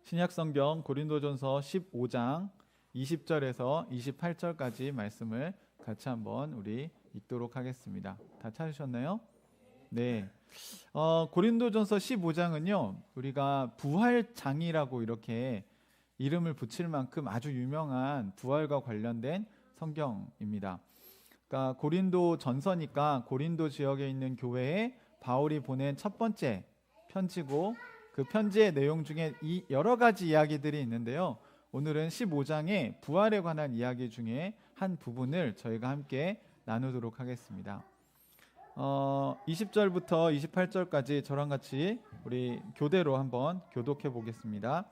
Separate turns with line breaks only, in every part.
신약성경 고린도전서 15장 20절에서 28절까지 말씀을 같이 한번 우리 읽도록 하겠습니다. 다 찾으셨나요? 네. 고린도전서 15장은요, 우리가 부활장이라고 이렇게 이름을 붙일 만큼 아주 유명한 부활과 관련된 성경입니다. 그러니까 고린도 전서니까 고린도 지역에 있는 교회에 바울이 보낸 첫 번째 편지고, 그 편지의 내용 중에 이 여러 가지 이야기들이 있는데요. 오늘은 15장의 부활에 관한 이야기 중에 한 부분을 저희가 함께 나누도록 하겠습니다. 20절부터 28절까지 저랑 같이 우리 교대로 한번 교독해 보겠습니다.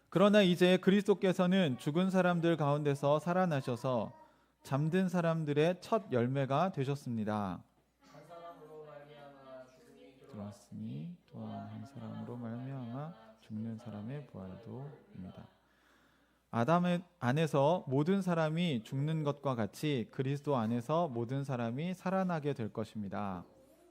그러나 이제 그리스도께서는 죽은 사람들 가운데서 살아나셔서 잠든 사람들의 첫 열매가 되셨습니다.
한 사람으로 말미암아 죽음이
들어왔으니 또한 한 사람으로 말미암아 죽는 사람의 부활도입니다. 아담 안에서 모든 사람이 죽는 것과 같이 그리스도 안에서 모든 사람이 살아나게 될 것입니다.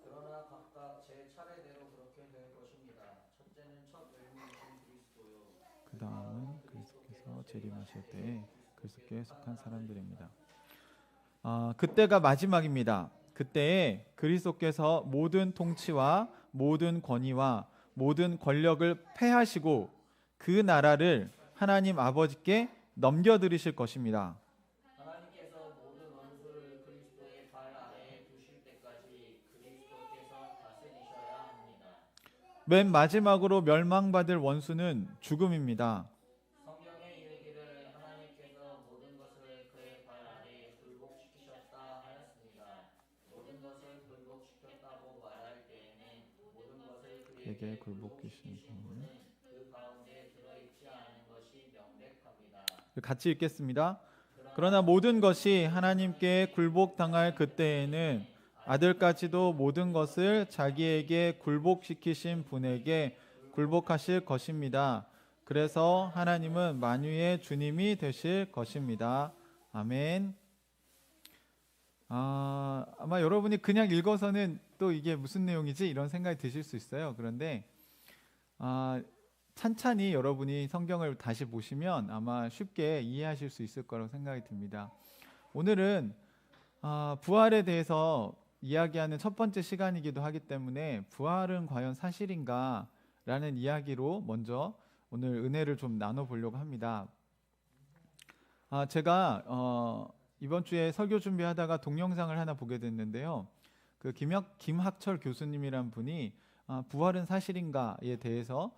그러나 각각 제 차례대로 그렇게 될 것입니다. 첫째는 첫 열매이신 그리스도요.
그 다음은 그리스도께서 재림하실 때에 그리스도께 속한 사람들입니다. 그때가 마지막입니다. 그때에 그리스도께서 모든 통치와 모든 권위와 모든 권력을 패하시고 그 나라를 하나님 아버지께 넘겨드리실 것입니다.
하나님께서 모든 원수를 그리스도의 발 아래에 두실 때까지 그리스도께서 다스리셔야 합니다.
맨 마지막으로 멸망받을 원수는 죽음입니다.
성경에 이르기를 하나님께서 모든 것을 그의 발 아래에 굴복시키셨다 하였습니다. 모든 것을 굴복시켰다고 말할 때에는 모든 것을
그에게 굴복시키신 분은
그 가운데 들어있지 않은 것이 명백합니다.
같이 읽겠습니다. 그러나 모든 것이 하나님께 굴복당할 그때에는 아들까지도 모든 것을 자기에게 굴복시키신 분에게 굴복하실 것입니다. 그래서 하나님은 만유의 주님이 되실 것입니다. 아멘. 아마 여러분이 그냥 읽어서는 또 이게 무슨 내용이지? 이런 생각이 드실 수 있어요. 그런데 찬찬히 여러분이 성경을 다시 보시면 아마 쉽게 이해하실 수 있을 거라고 생각이 듭니다. 오늘은 부활에 대해서 이야기하는 첫 번째 시간이기도 하기 때문에 부활은 과연 사실인가? 라는 이야기로 먼저 오늘 은혜를 좀 나눠보려고 합니다. 제가 이번 주에 설교 준비하다가 동영상을 하나 보게 됐는데요. 그 김학철 교수님이란 분이 부활은 사실인가에 대해서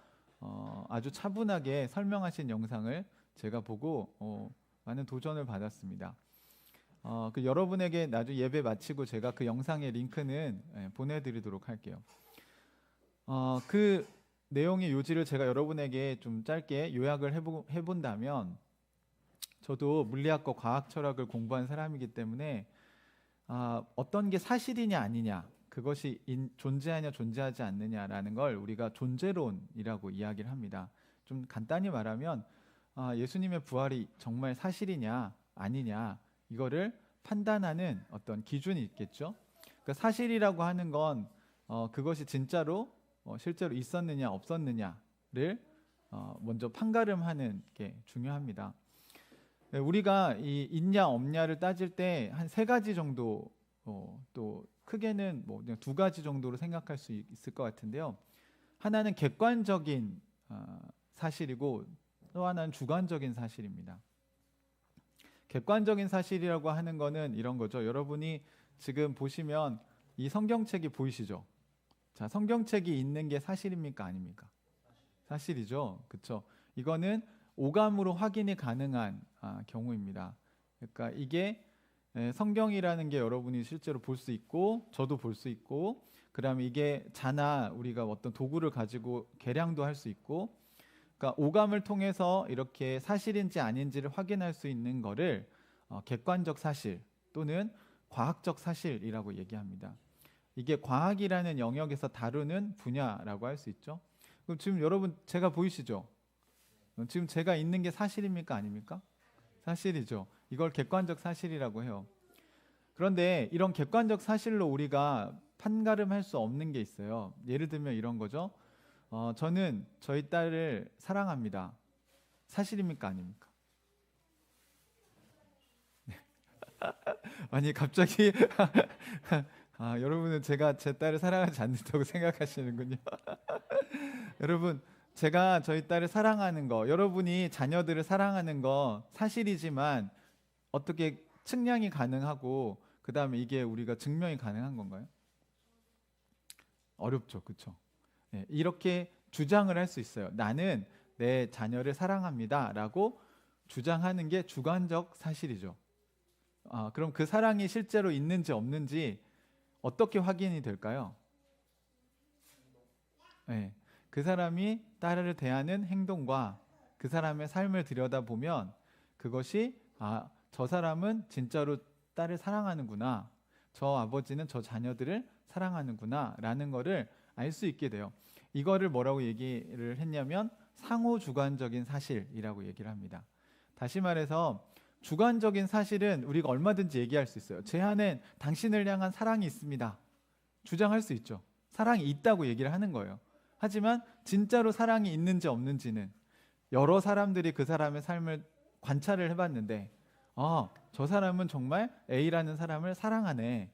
아주 차분하게 설명하신 영상을 제가 보고 많은 도전을 받았습니다. 그 여러분에게 나중에 예배 마치고 제가 그 영상의 링크는 보내드리도록 할게요. 그 내용의 요지를 제가 여러분에게 좀 짧게 요약을 해본다면, 저도 물리학과 과학 철학을 공부한 사람이기 때문에 어떤 게 사실이냐 아니냐, 그것이 존재하냐 존재하지 않느냐라는 걸 우리가 존재론이라고 이야기를 합니다. 좀 간단히 말하면 예수님의 부활이 정말 사실이냐 아니냐, 이거를 판단하는 어떤 기준이 있겠죠. 그러니까 사실이라고 하는 건 그것이 진짜로 실제로 있었느냐 없었느냐를 먼저 판가름하는 게 중요합니다. 우리가 이 있냐 없냐를 따질 때 한 세 가지 정도, 또 크게는 뭐 그냥 두 가지 정도로 생각할 수 있을 것 같은데요. 하나는 객관적인 사실이고 또 하나는 주관적인 사실입니다. 객관적인 사실이라고 하는 거는 이런 거죠. 여러분이 지금 보시면 이 성경책이 보이시죠? 자, 성경책이 있는 게 사실입니까 아닙니까? 사실이죠. 그렇죠? 이거는 오감으로 확인이 가능한 경우입니다. 그러니까 이게 성경이라는 게 여러분이 실제로 볼 수 있고 저도 볼 수 있고, 그다음에 이게 자나 우리가 어떤 도구를 가지고 계량도 할 수 있고, 그러니까 오감을 통해서 이렇게 사실인지 아닌지를 확인할 수 있는 거를 객관적 사실 또는 과학적 사실이라고 얘기합니다. 이게 과학이라는 영역에서 다루는 분야라고 할 수 있죠. 그럼 지금 여러분 제가 보이시죠? 지금 제가 있는 게 사실입니까 아닙니까? 사실이죠. 이걸 객관적 사실이라고 해요. 그런데 이런 객관적 사실로 우리가 판가름할 수 없는 게 있어요. 예를 들면 이런 거죠. 저는 저희 딸을 사랑합니다. 사실입니까 아닙니까? 아니 갑자기 여러분은 제가 제 딸을 사랑하지 않는다고 생각하시는군요. 여러분 제가 저희 딸을 사랑하는 거, 여러분이 자녀들을 사랑하는 거 사실이지만 어떻게 측량이 가능하고 그 다음에 이게 우리가 증명이 가능한 건가요? 어렵죠, 그렇죠? 네, 이렇게 주장을 할 수 있어요. 나는 내 자녀를 사랑합니다라고 주장하는 게 주관적 사실이죠. 그럼 그 사랑이 실제로 있는지 없는지 어떻게 확인이 될까요? 네, 그 사람이 딸을 대하는 행동과 그 사람의 삶을 들여다보면 그것이 저 사람은 진짜로 딸을 사랑하는구나. 저 아버지는 저 자녀들을 사랑하는구나 라는 거를 알 수 있게 돼요. 이거를 뭐라고 얘기를 했냐면 상호주관적인 사실이라고 얘기를 합니다. 다시 말해서 주관적인 사실은 우리가 얼마든지 얘기할 수 있어요. 제 안엔 당신을 향한 사랑이 있습니다. 주장할 수 있죠. 사랑이 있다고 얘기를 하는 거예요. 하지만 진짜로 사랑이 있는지 없는지는 여러 사람들이 그 사람의 삶을 관찰을 해봤는데 저 사람은 정말 A라는 사람을 사랑하네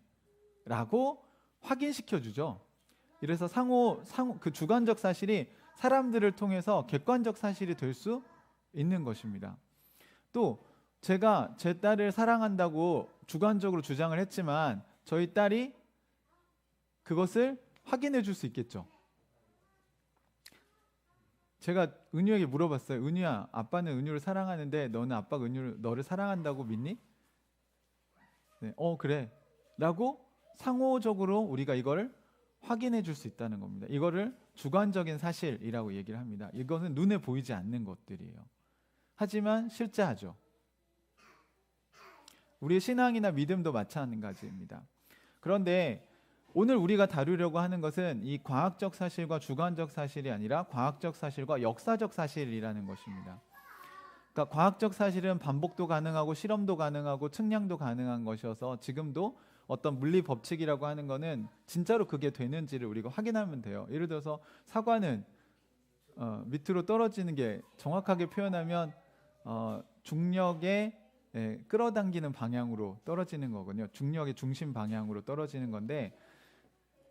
라고 확인시켜 주죠. 이래서 그 주관적 사실이 사람들을 통해서 객관적 사실이 될 수 있는 것입니다. 또 제가 제 딸을 사랑한다고 주관적으로 주장을 했지만 저희 딸이 그것을 확인해 줄 수 있겠죠. 제가 은유에게 물어봤어요. 은유야, 아빠는 은유를 사랑하는데 너는 아빠가 너를 사랑한다고 믿니? 네, 그래 라고 상호적으로 우리가 이거를 확인해 줄 수 있다는 겁니다. 이거를 주관적인 사실이라고 얘기를 합니다. 이거는 눈에 보이지 않는 것들이에요. 하지만 실제하죠. 우리의 신앙이나 믿음도 마찬가지입니다. 그런데 오늘 우리가 다루려고 하는 것은 이 과학적 사실과 주관적 사실이 아니라 과학적 사실과 역사적 사실이라는 것입니다. 그러니까 과학적 사실은 반복도 가능하고 실험도 가능하고 측량도 가능한 것이어서 지금도 어떤 물리 법칙이라고 하는 거는 진짜로 그게 되는지를 우리가 확인하면 돼요. 예를 들어서 사과는 밑으로 떨어지는 게 정확하게 표현하면 중력의 끌어당기는 방향으로 떨어지는 거거든요. 중력의 중심 방향으로 떨어지는 건데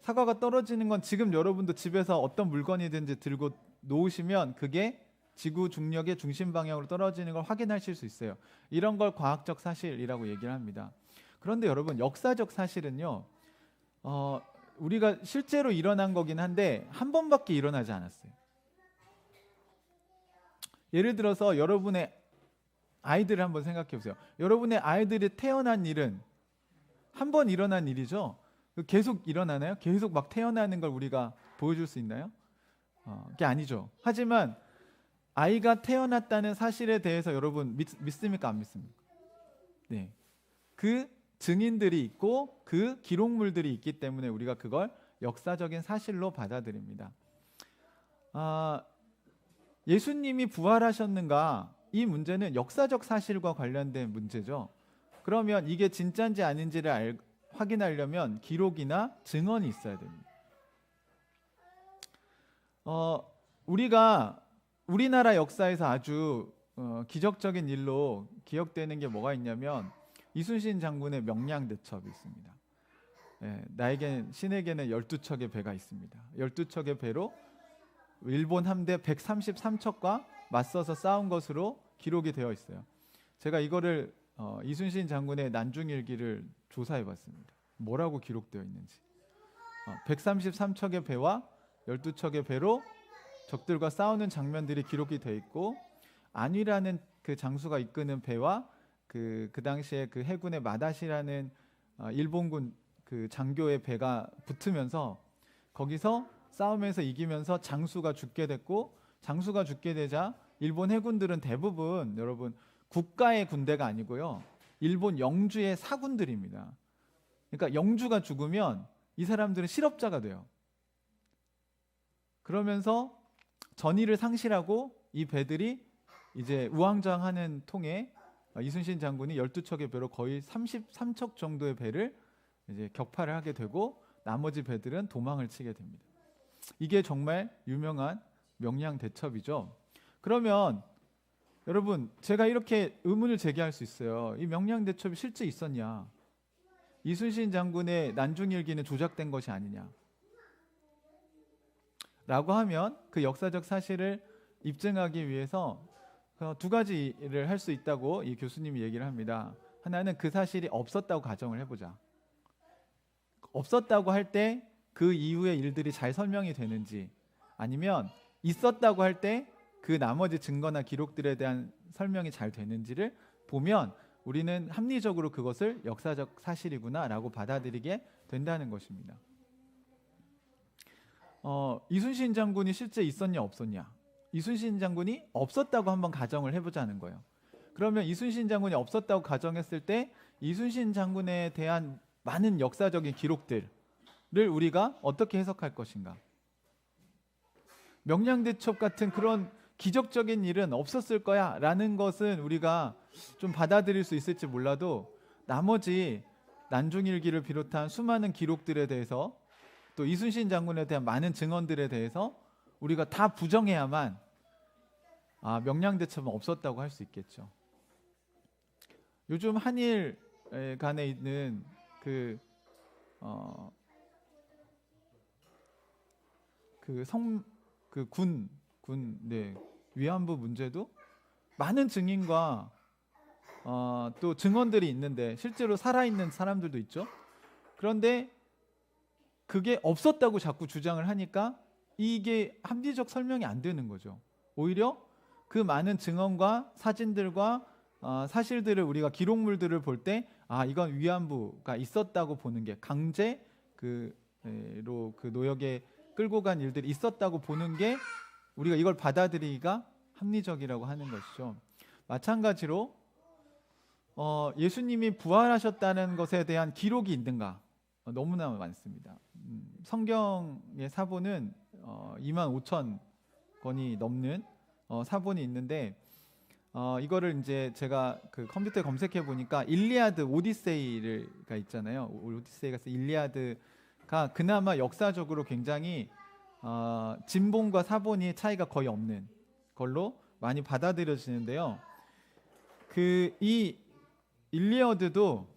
사과가 떨어지는 건 지금 여러분도 집에서 어떤 물건이든지 들고 놓으시면 그게 지구 중력의 중심 방향으로 떨어지는 걸 확인하실 수 있어요. 이런 걸 과학적 사실이라고 얘기를 합니다. 그런데 여러분 역사적 사실은요 우리가 실제로 일어난 거긴 한데 한 번밖에 일어나지 않았어요. 예를 들어서 여러분의 아이들을 한번 생각해 보세요. 여러분의 아이들이 태어난 일은 한 번 일어난 일이죠. 계속 일어나나요? 계속 막 태어나는 걸 우리가 보여줄 수 있나요? 그게 아니죠. 하지만 아이가 태어났다는 사실에 대해서 여러분 믿습니까? 안 믿습니까? 네. 그 증인들이 있고 그 기록물들이 있기 때문에 우리가 그걸 역사적인 사실로 받아들입니다. 예수님이 부활하셨는가? 이 문제는 역사적 사실과 관련된 문제죠. 그러면 이게 진짜인지 아닌지를 확인하려면 기록이나 증언이 있어야 됩니다. 우리나라 역사에서 아주 기적적인 일로 기억되는 게 뭐가 있냐면 이순신 장군의 명량대첩이 있습니다. 신에게는 12척의 배가 있습니다. 12척의 배로 일본 함대 133척과 맞서서 싸운 것으로 기록이 되어 있어요. 제가 이거를 이순신 장군의 난중일기를 조사해 봤습니다. 뭐라고 기록되어 있는지. 133척의 배와 12척의 배로 적들과 싸우는 장면들이 기록이 되어 있고 안위라는 그 장수가 이끄는 배와 그 당시에 그 해군의 마다시라는 일본군 그 장교의 배가 붙으면서 거기서 싸우면서 이기면서 장수가 죽게 됐고 장수가 죽게 되자 일본 해군들은 대부분 여러분 국가의 군대가 아니고요. 일본 영주의 사군들입니다. 그러니까 영주가 죽으면 이 사람들은 실업자가 돼요. 그러면서 전의를 상실하고 이 배들이 이제 우왕좌왕하는 통에 이순신 장군이 12척의 배로 거의 33척 정도의 배를 이제 격파를 하게 되고 나머지 배들은 도망을 치게 됩니다. 이게 정말 유명한 명량대첩이죠. 그러면 여러분, 제가 이렇게 의문을 제기할 수 있어요. 이 명량대첩이 실제 있었냐? 이순신 장군의 난중일기는 조작된 것이 아니냐? 라고 하면 그 역사적 사실을 입증하기 위해서 두 가지를 할 수 있다고 이 교수님이 얘기를 합니다. 하나는 그 사실이 없었다고 가정을 해보자. 없었다고 할 때 그 이후의 일들이 잘 설명이 되는지, 아니면 있었다고 할 때 그 나머지 증거나 기록들에 대한 설명이 잘 되는지를 보면 우리는 합리적으로 그것을 역사적 사실이구나라고 받아들이게 된다는 것입니다. 이순신 장군이 실제 있었냐 없었냐? 이순신 장군이 없었다고 한번 가정을 해보자는 거예요. 그러면 이순신 장군이 없었다고 가정했을 때 이순신 장군에 대한 많은 역사적인 기록들을 우리가 어떻게 해석할 것인가? 명량대첩 같은 그런 기적적인 일은 없었을 거야 라는 것은 우리가 좀 받아들일 수 있을지 몰라도, 나머지 난중일기를 비롯한 수많은 기록들에 대해서, 또 이순신 장군에 대한 많은 증언들에 대해서 우리가 다 부정해야만 명량대첩은 없었다고 할 수 있겠죠. 요즘 한일 간에 있는 위안부 문제도 많은 증인과 또 증언들이 있는데 실제로 살아있는 사람들도 있죠. 그런데 그게 없었다고 자꾸 주장을 하니까 이게 합리적 설명이 안 되는 거죠. 오히려 그 많은 증언과 사진들과 사실들을, 우리가 기록물들을 볼 때 이건 위안부가 있었다고 보는 게, 강제 그 노역에 끌고 간 일들이 있었다고 보는 게 우리가 이걸 받아들이기가 합리적이라고 하는 것이죠. 마찬가지로 예수님이 부활하셨다는 것에 대한 기록이 있는가? 너무나 많습니다. 성경의 사본은 25,000권이 넘는 사본이 있는데, 이거를 이제 제가 그 컴퓨터에 검색해 보니까 일리아드 오디세이가 있잖아요. 오디세이가 일리아드가 그나마 역사적으로 굉장히 진본과 사본이 차이가 거의 없는 걸로 많이 받아들여지는데요. 이 일리아드도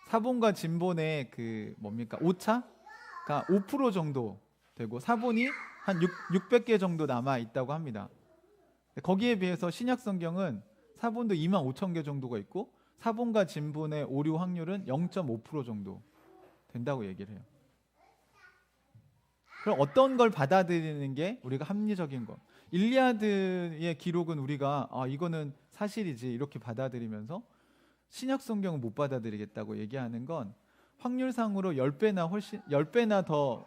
사본과 진본의 오차가 5% 정도 되고, 사본이 한 600개 정도 남아 있다고 합니다. 거기에 비해서 신약 성경은 사본도 25,000개 정도가 있고, 사본과 진본의 오류 확률은 0.5% 정도 된다고 얘기를 해요. 그럼 어떤 걸 받아들이는 게 우리가 합리적인 것? 일리아드의 기록은 우리가 이거는 사실이지 이렇게 받아들이면서, 신약 성경은 못 받아들이겠다고 얘기하는 건 확률상으로 10배나 더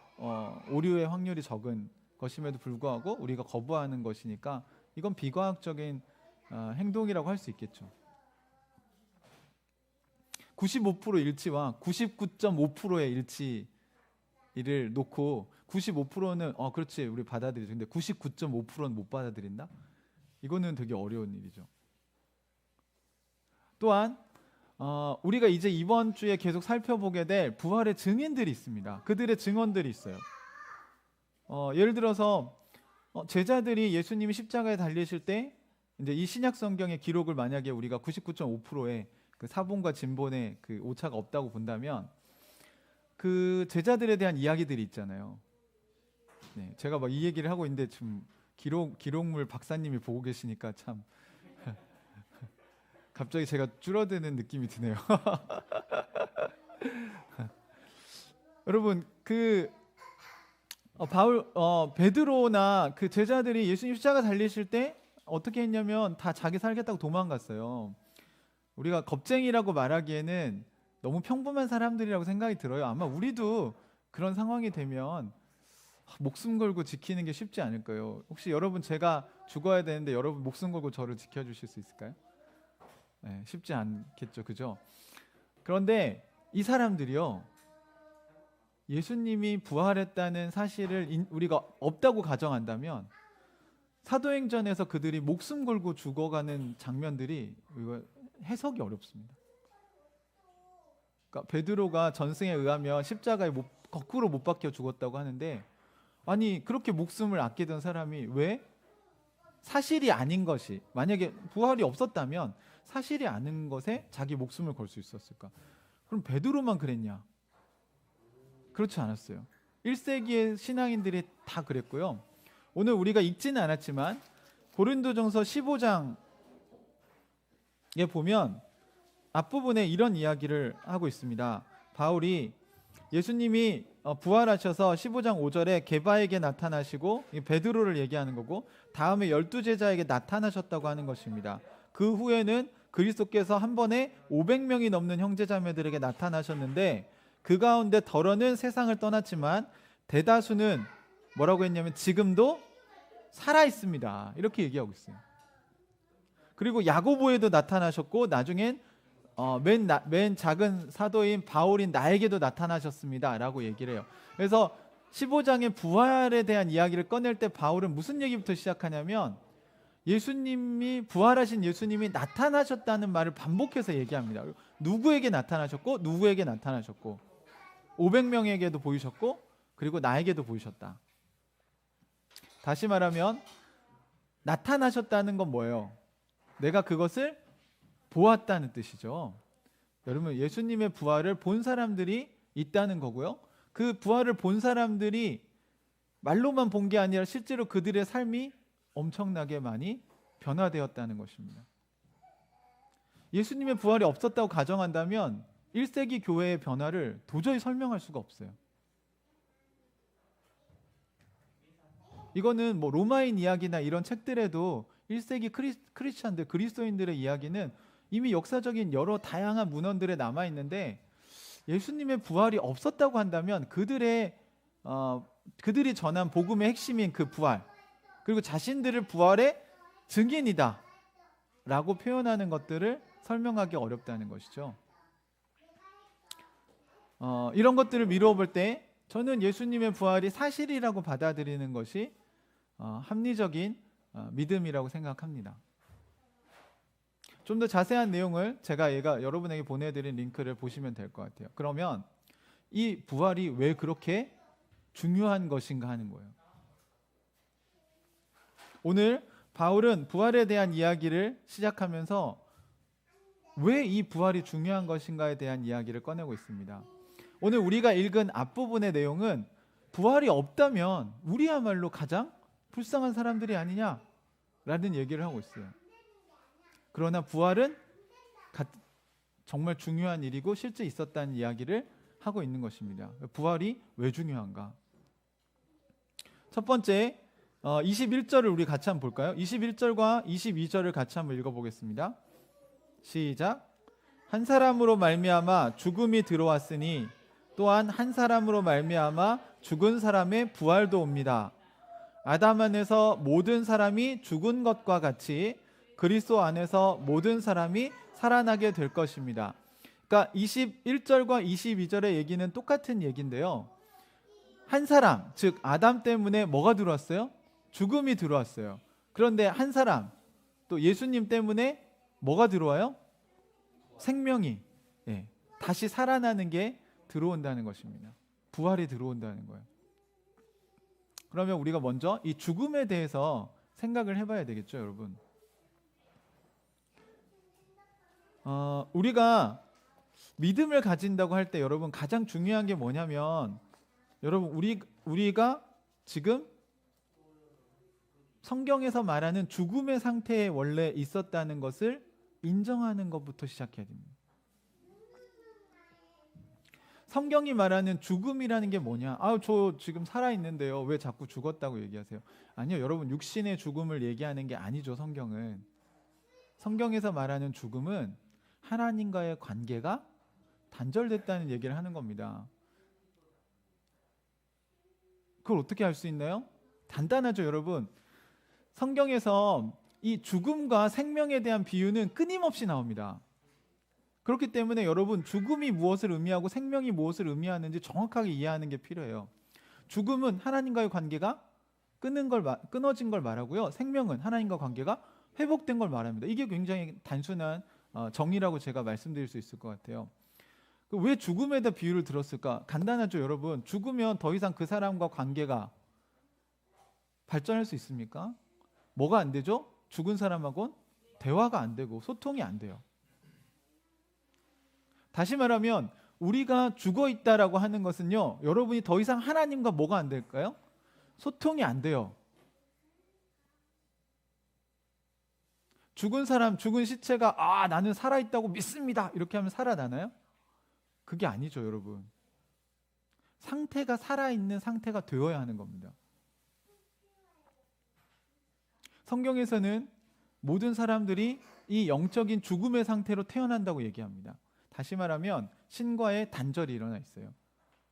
오류의 확률이 적은 것임에도 불구하고 우리가 거부하는 것이니까, 이건 비과학적인 행동이라고 할 수 있겠죠. 95% 일치와 99.5%의 일치를 놓고 95%는 그렇지 우리 받아들이죠. 근데 99.5%는 못 받아들인다? 이거는 되게 어려운 일이죠. 또한 우리가 이제 이번 주에 계속 살펴보게 될 부활의 증인들이 있습니다. 그들의 증언들이 있어요. 예를 들어서 제자들이 예수님이 십자가에 달리실 때 이제 이 신약 성경의 기록을 만약에 우리가 99.5%의 그 사본과 진본의 그 오차가 없다고 본다면, 그 제자들에 대한 이야기들이 있잖아요. 네, 제가 막 이 얘기를 하고 있는데 지금 기록물 박사님이 보고 계시니까 참 갑자기 제가 줄어드는 느낌이 드네요. 여러분, 베드로나 그 제자들이 예수님 십자가 달리실 때 어떻게 했냐면 다 자기 살겠다고 도망갔어요. 우리가 겁쟁이라고 말하기에는 너무 평범한 사람들이라고 생각이 들어요. 아마 우리도 그런 상황이 되면 목숨 걸고 지키는 게 쉽지 않을 거예요. 혹시 여러분, 제가 죽어야 되는데 여러분 목숨 걸고 저를 지켜주실 수 있을까요? 네, 쉽지 않겠죠, 그죠? 그런데 이 사람들이요, 예수님이 부활했다는 사실을 우리가 없다고 가정한다면 사도행전에서 그들이 목숨 걸고 죽어가는 장면들이 해석이 어렵습니다. 그러니까 베드로가 전승에 의하면 십자가에 거꾸로 못 박혀 죽었다고 하는데, 아니 그렇게 목숨을 아끼던 사람이 왜 사실이 아닌 것이, 만약에 부활이 없었다면 사실이 아닌 것에 자기 목숨을 걸 수 있었을까? 그럼 베드로만 그랬냐? 그렇지 않았어요. 1세기의 신앙인들이 다 그랬고요. 오늘 우리가 읽지는 않았지만 고린도전서 15장에 보면 앞부분에 이런 이야기를 하고 있습니다. 바울이 예수님이 부활하셔서 15장 5절에 게바에게 나타나시고 베드로를 얘기하는 거고, 다음에 12제자에게 나타나셨다고 하는 것입니다. 그 후에는 그리스도께서 한 번에 500명이 넘는 형제자매들에게 나타나셨는데, 그 가운데 덜어는 세상을 떠났지만 대다수는 뭐라고 했냐면 지금도 살아 있습니다. 이렇게 얘기하고 있어요. 그리고 야고보에도 나타나셨고, 나중엔 맨 작은 사도인 바울인 나에게도 나타나셨습니다 라고 얘기를 해요. 그래서 15장의 부활에 대한 이야기를 꺼낼 때 바울은 무슨 얘기부터 시작하냐면, 예수님이, 부활하신 예수님이 나타나셨다는 말을 반복해서 얘기합니다. 누구에게 나타나셨고 누구에게 나타나셨고 500명에게도 보이셨고 그리고 나에게도 보이셨다. 다시 말하면 나타나셨다는 건 뭐예요? 내가 그것을 보았다는 뜻이죠. 여러분, 예수님의 부활을 본 사람들이 있다는 거고요. 그 부활을 본 사람들이 말로만 본 게 아니라 실제로 그들의 삶이 엄청나게 많이 변화되었다는 것입니다. 예수님의 부활이 없었다고 가정한다면 1세기 교회의 변화를 도저히 설명할 수가 없어요. 이거는 뭐 로마인 이야기나 이런 책들에도 1세기 크리스찬들, 그리스도인들의 이야기는 이미 역사적인 여러 다양한 문헌들에 남아 있는데, 예수님의 부활이 없었다고 한다면 그들이 전한 복음의 핵심인 그 부활, 그리고 자신들을 부활의 증인이다 라고 표현하는 것들을 설명하기 어렵다는 것이죠. 이런 것들을 미루어 볼 때 저는 예수님의 부활이 사실이라고 받아들이는 것이 합리적인 믿음이라고 생각합니다. 좀 더 자세한 내용을 제가 여러분에게 보내드린 링크를 보시면 될 것 같아요. 그러면 이 부활이 왜 그렇게 중요한 것인가 하는 거예요. 오늘 바울은 부활에 대한 이야기를 시작하면서 왜 이 부활이 중요한 것인가에 대한 이야기를 꺼내고 있습니다. 오늘 우리가 읽은 앞부분의 내용은 부활이 없다면 우리야말로 가장 불쌍한 사람들이 아니냐라는 얘기를 하고 있어요. 그러나 부활은 정말 중요한 일이고 실제 있었다는 이야기를 하고 있는 것입니다. 부활이 왜 중요한가? 첫 번째, 21절을 우리 같이 한번 볼까요? 21절과 22절을 같이 한번 읽어보겠습니다. 시작. 한 사람으로 말미암아 죽음이 들어왔으니 또한 한 사람으로 말미암아 죽은 사람의 부활도 옵니다. 아담 안에서 모든 사람이 죽은 것과 같이 그리스도 안에서 모든 사람이 살아나게 될 것입니다. 그러니까 21절과 22절의 얘기는 똑같은 얘기인데요. 한 사람, 즉 아담 때문에 뭐가 들어왔어요? 죽음이 들어왔어요. 그런데 한 사람, 또 예수님 때문에 뭐가 들어와요? 생명이, 다시 살아나는 게 들어온다는 것입니다. 부활이 들어온다는 거예요. 그러면 우리가 먼저 이 죽음에 대해서 생각을 해봐야 되겠죠, 여러분. 우리가 믿음을 가진다고 할 때 여러분 가장 중요한 게 뭐냐면, 여러분 우리가 지금 성경에서 말하는 죽음의 상태에 원래 있었다는 것을 인정하는 것부터 시작해야 됩니다. 성경이 말하는 죽음이라는 게 뭐냐? 저 지금 살아있는데요. 왜 자꾸 죽었다고 얘기하세요? 아니요, 여러분, 육신의 죽음을 얘기하는 게 아니죠. 성경에서 말하는 죽음은 하나님과의 관계가 단절됐다는 얘기를 하는 겁니다. 그걸 어떻게 알 수 있나요? 간단하죠, 여러분. 성경에서 이 죽음과 생명에 대한 비유는 끊임없이 나옵니다. 그렇기 때문에 여러분, 죽음이 무엇을 의미하고 생명이 무엇을 의미하는지 정확하게 이해하는 게 필요해요. 죽음은 하나님과의 관계가 끊어진 걸 말하고요. 생명은 하나님과 관계가 회복된 걸 말합니다. 이게 굉장히 단순한 정의라고 제가 말씀드릴 수 있을 것 같아요. 왜 죽음에다 비유를 들었을까? 간단하죠, 여러분. 죽으면 더 이상 그 사람과 관계가 발전할 수 있습니까? 뭐가 안 되죠? 죽은 사람하고는 대화가 안 되고 소통이 안 돼요. 다시 말하면 우리가 죽어 있다라고 하는 것은요, 여러분이 더 이상 하나님과 뭐가 안 될까요? 소통이 안 돼요. 죽은 사람, 죽은 시체가 나는 살아있다고 믿습니다 이렇게 하면 살아나나요? 그게 아니죠, 여러분. 상태가 살아있는 상태가 되어야 하는 겁니다. 성경에서는 모든 사람들이 이 영적인 죽음의 상태로 태어난다고 얘기합니다. 다시 말하면 신과의 단절이 일어나 있어요.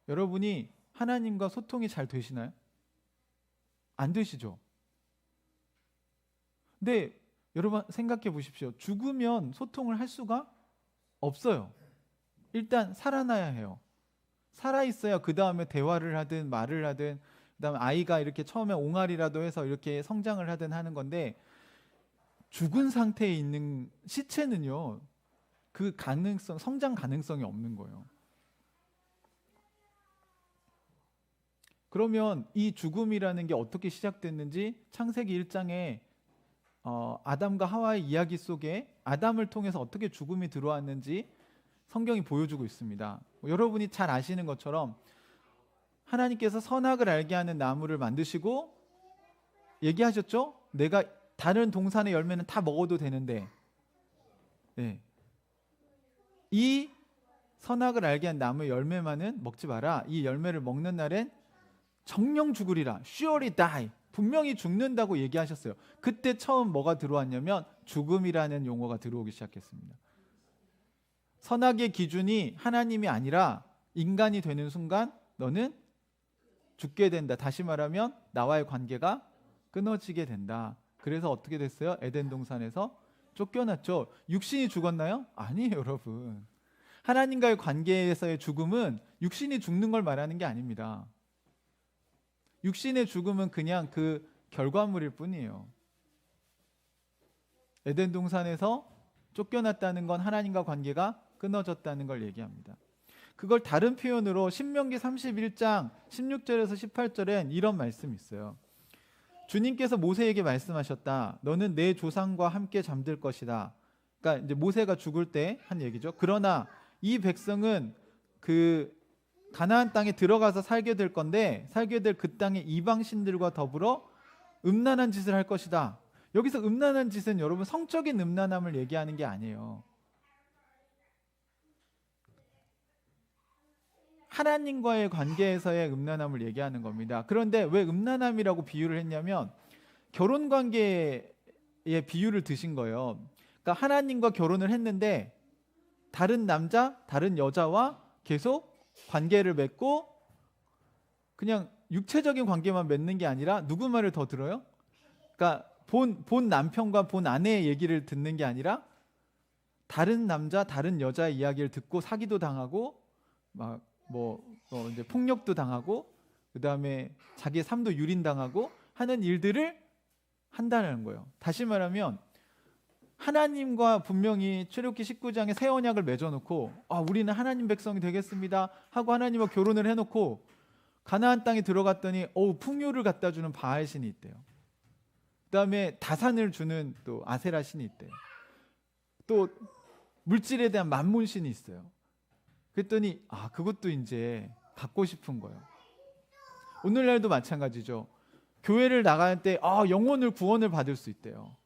여러분이 하나님과 소통이 잘 되시나요? 안 되시죠? 근데 여러분 생각해 보십시오. 죽으면 소통을 할 수가 없어요. 일단 살아나야 해요. 살아있어야 그 다음에 대화를 하든 말을 하든, 그 다음에 아이가 이렇게 처음에 옹알이라도 해서 이렇게 성장을 하든 하는 건데, 죽은 상태에 있는 시체는요, 그 가능성, 성장 가능성이 없는 거예요. 그러면 이 죽음이라는 게 어떻게 시작됐는지 창세기 1장에 아담과 하와의 이야기 속에 아담을 통해서 어떻게 죽음이 들어왔는지 성경이 보여주고 있습니다. 여러분이 잘 아시는 것처럼 하나님께서 선악을 알게 하는 나무를 만드시고 얘기하셨죠? 내가 다른 동산의 열매는 다 먹어도 되는데, 네. 이 선악을 알게 한 나무의 열매만은 먹지 마라. 이 열매를 먹는 날엔 정령 죽으리라. Surely die. 분명히 죽는다고 얘기하셨어요. 그때 처음 뭐가 들어왔냐면 죽음이라는 용어가 들어오기 시작했습니다. 선악의 기준이 하나님이 아니라 인간이 되는 순간 너는 죽게 된다. 다시 말하면 나와의 관계가 끊어지게 된다. 그래서 어떻게 됐어요? 에덴 동산에서 쫓겨났죠. 육신이 죽었나요? 아니에요, 여러분. 하나님과의 관계에서의 죽음은 육신이 죽는 걸 말하는 게 아닙니다. 육신의 죽음은 그냥 그 결과물일 뿐이에요. 에덴 동산에서 쫓겨났다는 건 하나님과 관계가 끊어졌다는 걸 얘기합니다. 그걸 다른 표현으로 신명기 31장 16절에서 18절엔 이런 말씀이 있어요. 주님께서 모세에게 말씀하셨다. 너는 내 조상과 함께 잠들 것이다. 그러니까 이제 모세가 죽을 때 한 얘기죠. 그러나 이 백성은 그 가나안 땅에 들어가서 살게 될 건데, 살게 될 그 땅의 이방 신들과 더불어 음란한 짓을 할 것이다. 여기서 음란한 짓은 여러분 성적인 음란함을 얘기하는 게 아니에요. 하나님과의 관계에서의 음란함을 얘기하는 겁니다. 그런데 왜 음란함이라고 비유를 했냐면 결혼 관계에 비유를 드신 거예요. 그러니까 하나님과 결혼을 했는데 다른 남자, 다른 여자와 계속 관계를 맺고 그냥 육체적인 관계만 맺는 게 아니라 누구 말을 더 들어요? 그러니까 본 남편과 본 아내의 얘기를 듣는 게 아니라 다른 남자, 다른 여자의 이야기를 듣고 사기도 당하고 막 이제 폭력도 당하고 그다음에 자기의 삶도 유린당하고 하는 일들을 한다는 거예요. 다시 말하면 하나님과 분명히 출애굽기 19장에 새 언약을 맺어놓고 우리는 하나님 백성이 되겠습니다 하고 하나님과 결혼을 해놓고 가나안 땅에 들어갔더니 풍요를 갖다 주는 바알 신이 있대요. 그다음에 다산을 주는 또 아세라 신이 있대요. 또 물질에 대한 만몬 신이 있어요. 그랬더니 그것도 이제 갖고 싶은 거예요. 오늘날도 마찬가지죠. 교회를 나갈 때 영혼을 구원을 받을 수 있대요.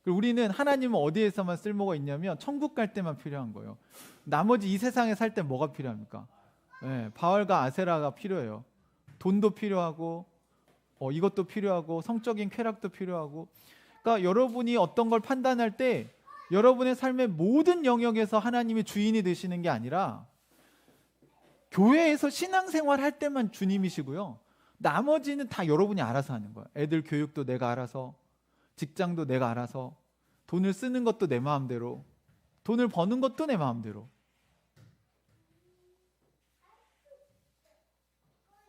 우리는 하나님은 어디에서만 쓸모가 있냐면 천국 갈 때만 필요한 거예요. 나머지 이 세상에 살 때 뭐가 필요합니까? 네, 바알과 아세라가 필요해요. 돈도 필요하고 이것도 필요하고 성적인 쾌락도 필요하고. 그러니까 여러분이 어떤 걸 판단할 때 여러분의 삶의 모든 영역에서 하나님이 주인이 되시는 게 아니라 교회에서 신앙생활 할 때만 주님이시고요. 나머지는 다 여러분이 알아서 하는 거예요. 애들 교육도 내가 알아서, 직장도 내가 알아서, 돈을 쓰는 것도 내 마음대로, 돈을 버는 것도 내 마음대로.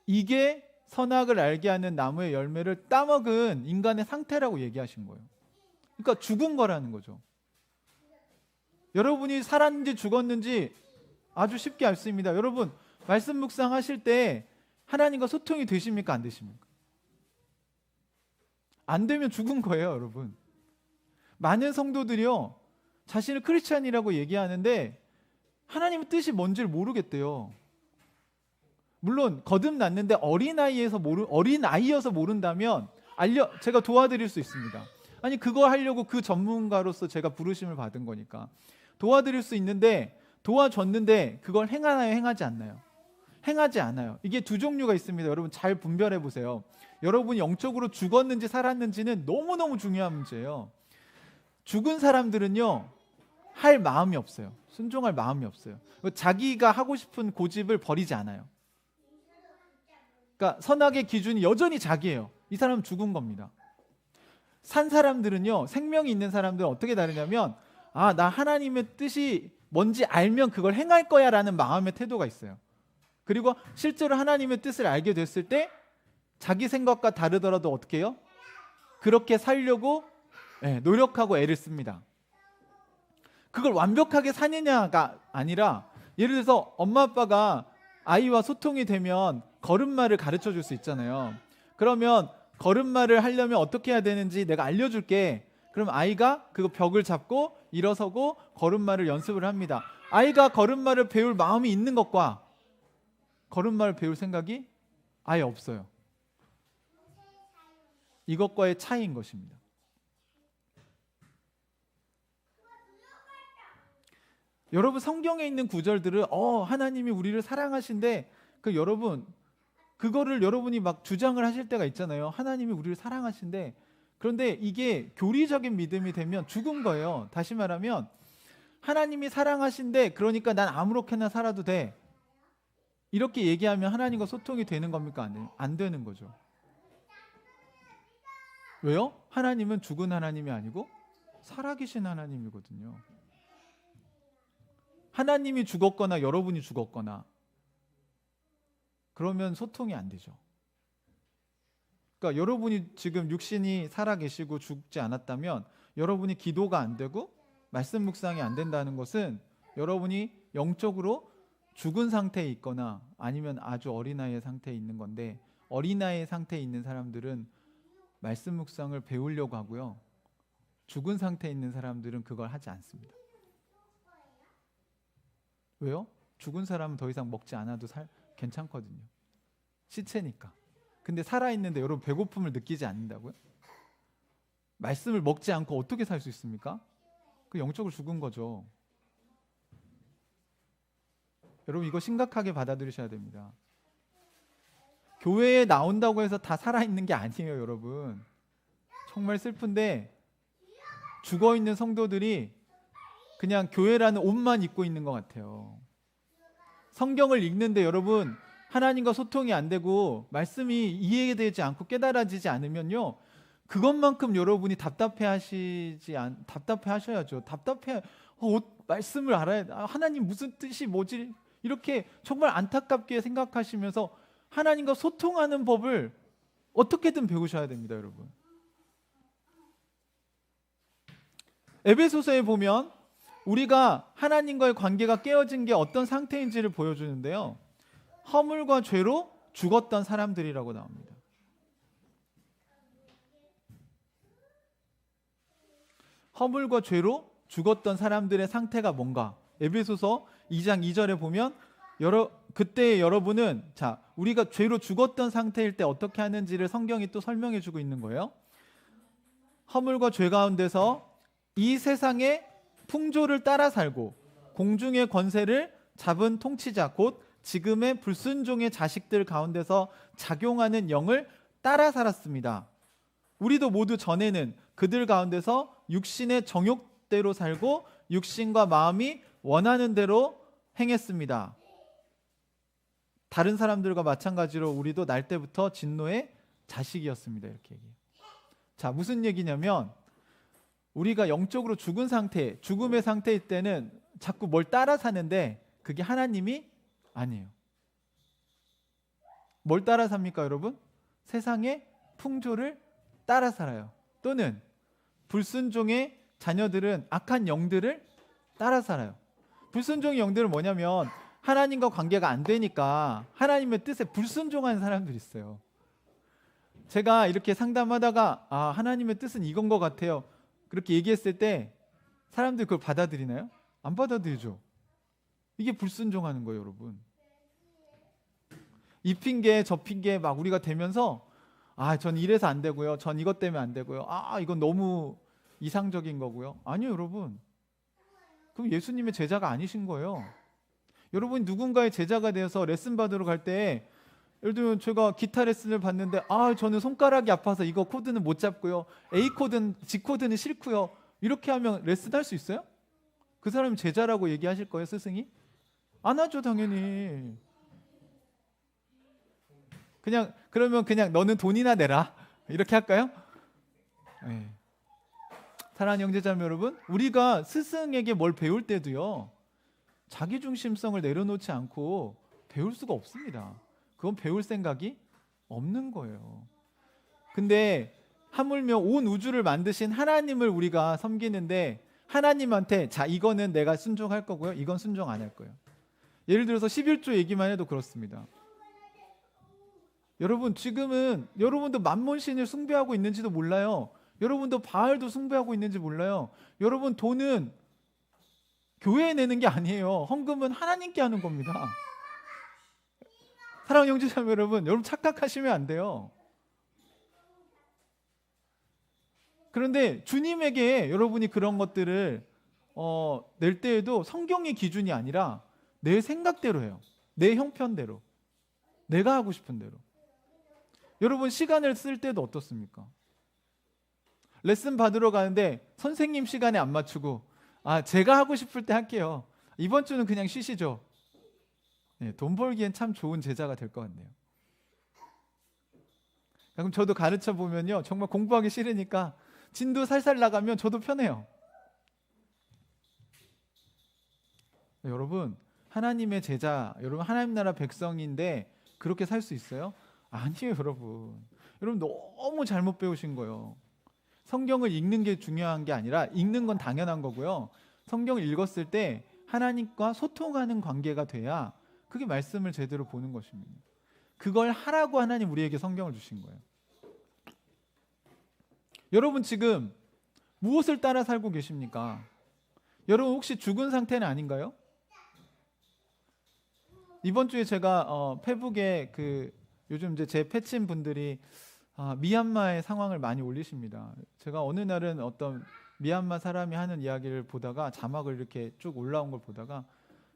이게 선악을 알게 하는 나무의 열매를 따먹은 인간의 상태라고 얘기하신 거예요. 그러니까 죽은 거라는 거죠. 여러분이 살았는지 죽었는지 아주 쉽게 알 수 있습니다. 여러분 말씀 묵상하실 때 하나님과 소통이 되십니까? 안 되십니까? 안 되면 죽은 거예요, 여러분. 많은 성도들이요, 자신을 크리스찬이라고 얘기하는데 하나님의 뜻이 뭔지를 모르겠대요. 물론 거듭났는데 어린아이여서 모른다면 제가 도와드릴 수 있습니다. 아니, 그거 하려고 그 전문가로서 제가 부르심을 받은 거니까 도와드릴 수 있는데, 도와줬는데 그걸 행하나요, 행하지 않나요? 행하지 않아요. 이게 두 종류가 있습니다. 여러분 잘 분별해 보세요. 여러분이 영적으로 죽었는지 살았는지는 너무너무 중요한 문제예요. 죽은 사람들은요, 할 마음이 없어요. 순종할 마음이 없어요. 자기가 하고 싶은 고집을 버리지 않아요. 그러니까 선악의 기준이 여전히 자기예요. 이 사람은 죽은 겁니다. 산 사람들은요, 생명이 있는 사람들은 어떻게 다르냐면, 나 하나님의 뜻이 뭔지 알면 그걸 행할 거야 라는 마음의 태도가 있어요. 그리고 실제로 하나님의 뜻을 알게 됐을 때 자기 생각과 다르더라도 어떻게 해요? 그렇게 살려고 노력하고 애를 씁니다. 그걸 완벽하게 사느냐가 아니라, 예를 들어서 엄마 아빠가 아이와 소통이 되면 걸음마를 가르쳐 줄 수 있잖아요. 그러면 걸음마를 하려면 어떻게 해야 되는지 내가 알려줄게. 그럼 아이가 그 벽을 잡고 일어서고 걸음마를 연습을 합니다. 아이가 걸음마를 배울 마음이 있는 것과 걸음마를 배울 생각이 아예 없어요. 이것과의 차이인 것입니다. 여러분, 성경에 있는 구절들은 하나님이 우리를 사랑하신데, 여러분 그거를 여러분이 막 주장을 하실 때가 있잖아요. 하나님이 우리를 사랑하신데, 그런데 이게 교리적인 믿음이 되면 죽은 거예요. 다시 말하면 하나님이 사랑하신데 그러니까 난 아무렇게나 살아도 돼, 이렇게 얘기하면 하나님과 소통이 되는 겁니까? 안 되는 거죠. 왜요? 하나님은 죽은 하나님이 아니고 살아계신 하나님이거든요. 하나님이 죽었거나 여러분이 죽었거나 그러면 소통이 안 되죠. 그러니까 여러분이 지금 육신이 살아계시고 죽지 않았다면 여러분이 기도가 안 되고 말씀 묵상이 안 된다는 것은 여러분이 영적으로 죽은 상태에 있거나 아니면 아주 어린아이의 상태에 있는 건데, 어린아이의 상태에 있는 사람들은 말씀 묵상을 배우려고 하고요, 죽은 상태에 있는 사람들은 그걸 하지 않습니다. 왜요? 죽은 사람은 더 이상 먹지 않아도 괜찮거든요. 시체니까. 근데 살아있는데 여러분 배고픔을 느끼지 않는다고요? 말씀을 먹지 않고 어떻게 살 수 있습니까? 그 영적으로 죽은 거죠. 여러분 이거 심각하게 받아들이셔야 됩니다. 교회에 나온다고 해서 다 살아있는 게 아니에요, 여러분. 정말 슬픈데 죽어있는 성도들이 그냥 교회라는 옷만 입고 있는 것 같아요. 성경을 읽는데 여러분 하나님과 소통이 안 되고 말씀이 이해되지 않고 깨달아지지 않으면요, 그것만큼 여러분이 답답해 하셔야죠. 말씀을 알아야 돼. 하나님 무슨 뜻이 뭐지? 이렇게 정말 안타깝게 생각하시면서 하나님과 소통하는 법을 어떻게든 배우셔야 됩니다, 여러분. 에베소서에 보면 우리가 하나님과의 관계가 깨어진 게 어떤 상태인지를 보여주는데요, 허물과 죄로 죽었던 사람들이라고 나옵니다. 허물과 죄로 죽었던 사람들의 상태가 뭔가, 에베소서 2장 2절에 보면 그때 여러분은 우리가 죄로 죽었던 상태일 때 어떻게 하는지를 성경이 또 설명해 주고 있는 거예요. 허물과 죄 가운데서 이 세상의 풍조를 따라 살고 공중의 권세를 잡은 통치자 곧 지금의 불순종의 자식들 가운데서 작용하는 영을 따라 살았습니다. 우리도 모두 전에는 그들 가운데서 육신의 정욕대로 살고 육신과 마음이 원하는 대로 행했습니다. 다른 사람들과 마찬가지로 우리도 날 때부터 진노의 자식이었습니다. 이렇게 얘기해요. 무슨 얘기냐면 우리가 영적으로 죽은 상태, 죽음의 상태일 때는 자꾸 뭘 따라 사는데 그게 하나님이 아니에요. 뭘 따라 삽니까, 여러분? 세상의 풍조를 따라 살아요. 또는 불순종의 자녀들은 악한 영들을 따라 살아요. 불순종의 영들은 뭐냐면 하나님과 관계가 안 되니까 하나님의 뜻에 불순종하는 사람들이 있어요. 제가 이렇게 상담하다가 하나님의 뜻은 이건 것 같아요. 그렇게 얘기했을 때 사람들이 그걸 받아들이나요? 안 받아들이죠. 이게 불순종하는 거예요, 여러분. 이 핑계 저 핑계 막 우리가 대면서 전 이래서 안 되고요. 전 이것 때문에 안 되고요. 이건 너무 이상적인 거고요. 아니요, 여러분. 그럼 예수님의 제자가 아니신 거예요. 여러분 누군가의 제자가 되어서 레슨 받으러 갈 때 예를 들면 제가 기타 레슨을 받는데 저는 손가락이 아파서 이거 코드는 못 잡고요. A 코드는 G 코드는 싫고요. 이렇게 하면 레슨 할 수 있어요? 그 사람이 제자라고 얘기하실 거예요, 스승이? 안 하죠, 당연히. 그러면 그냥 너는 돈이나 내라 이렇게 할까요? 네. 사랑하는 형제자매 여러분, 우리가 스승에게 뭘 배울 때도요, 자기중심성을 내려놓지 않고 배울 수가 없습니다. 그건 배울 생각이 없는 거예요. 근데 하물며 온 우주를 만드신 하나님을 우리가 섬기는데 하나님한테 이거는 내가 순종할 거고요, 이건 순종 안 할 거예요. 예를 들어서 11조 얘기만 해도 그렇습니다. 여러분 지금은 여러분도 만몬신을 숭배하고 있는지도 몰라요. 여러분도 바알도 숭배하고 있는지 몰라요. 여러분 돈은 교회에 내는 게 아니에요. 헌금은 하나님께 하는 겁니다. 사랑하는 형제자매 여러분 착각하시면 안 돼요. 그런데 주님에게 여러분이 그런 것들을 낼 때에도 성경의 기준이 아니라 내 생각대로 해요. 내 형편대로, 내가 하고 싶은 대로. 여러분 시간을 쓸 때도 어떻습니까? 레슨 받으러 가는데 선생님 시간에 안 맞추고 제가 하고 싶을 때 할게요. 이번 주는 그냥 쉬시죠. 네, 돈 벌기엔 참 좋은 제자가 될 것 같네요. 그럼 저도 가르쳐 보면요, 정말 공부하기 싫으니까 진도 살살 나가면 저도 편해요. 여러분 하나님의 제자, 여러분 하나님 나라 백성인데 그렇게 살 수 있어요? 아니에요, 여러분. 여러분 너무 잘못 배우신 거예요. 성경을 읽는 게 중요한 게 아니라 읽는 건 당연한 거고요. 성경을 읽었을 때 하나님과 소통하는 관계가 돼야 그게 말씀을 제대로 보는 것입니다. 그걸 하라고 하나님 우리에게 성경을 주신 거예요. 여러분 지금 무엇을 따라 살고 계십니까? 여러분 혹시 죽은 상태는 아닌가요? 이번 주에 제가 페북에 요즘 이제 제 패친 분들이 미얀마의 상황을 많이 올리십니다. 제가 어느 날은 어떤 미얀마 사람이 하는 이야기를 보다가 자막을 이렇게 쭉 올라온 걸 보다가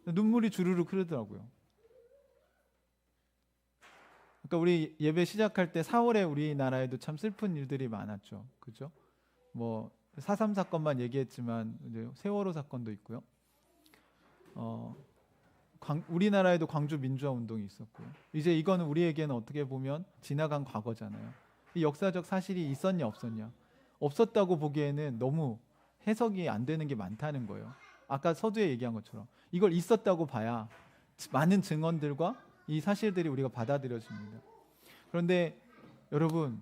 눈물이 주르륵 흐르더라고요. 그러니까 우리 예배 시작할 때 4월에 우리나라에도 참 슬픈 일들이 많았죠. 그죠? 뭐 4.3 사건만 얘기했지만 이제 세월호 사건도 있고요. 우리나라에도 광주 민주화 운동이 있었고요. 이제 이거는 우리에게는 어떻게 보면 지나간 과거잖아요. 이 역사적 사실이 있었냐 없었냐. 없었다고 보기에는 너무 해석이 안 되는 게 많다는 거예요. 아까 서두에 얘기한 것처럼 이걸 있었다고 봐야 많은 증언들과 이 사실들이 우리가 받아들여집니다. 그런데 여러분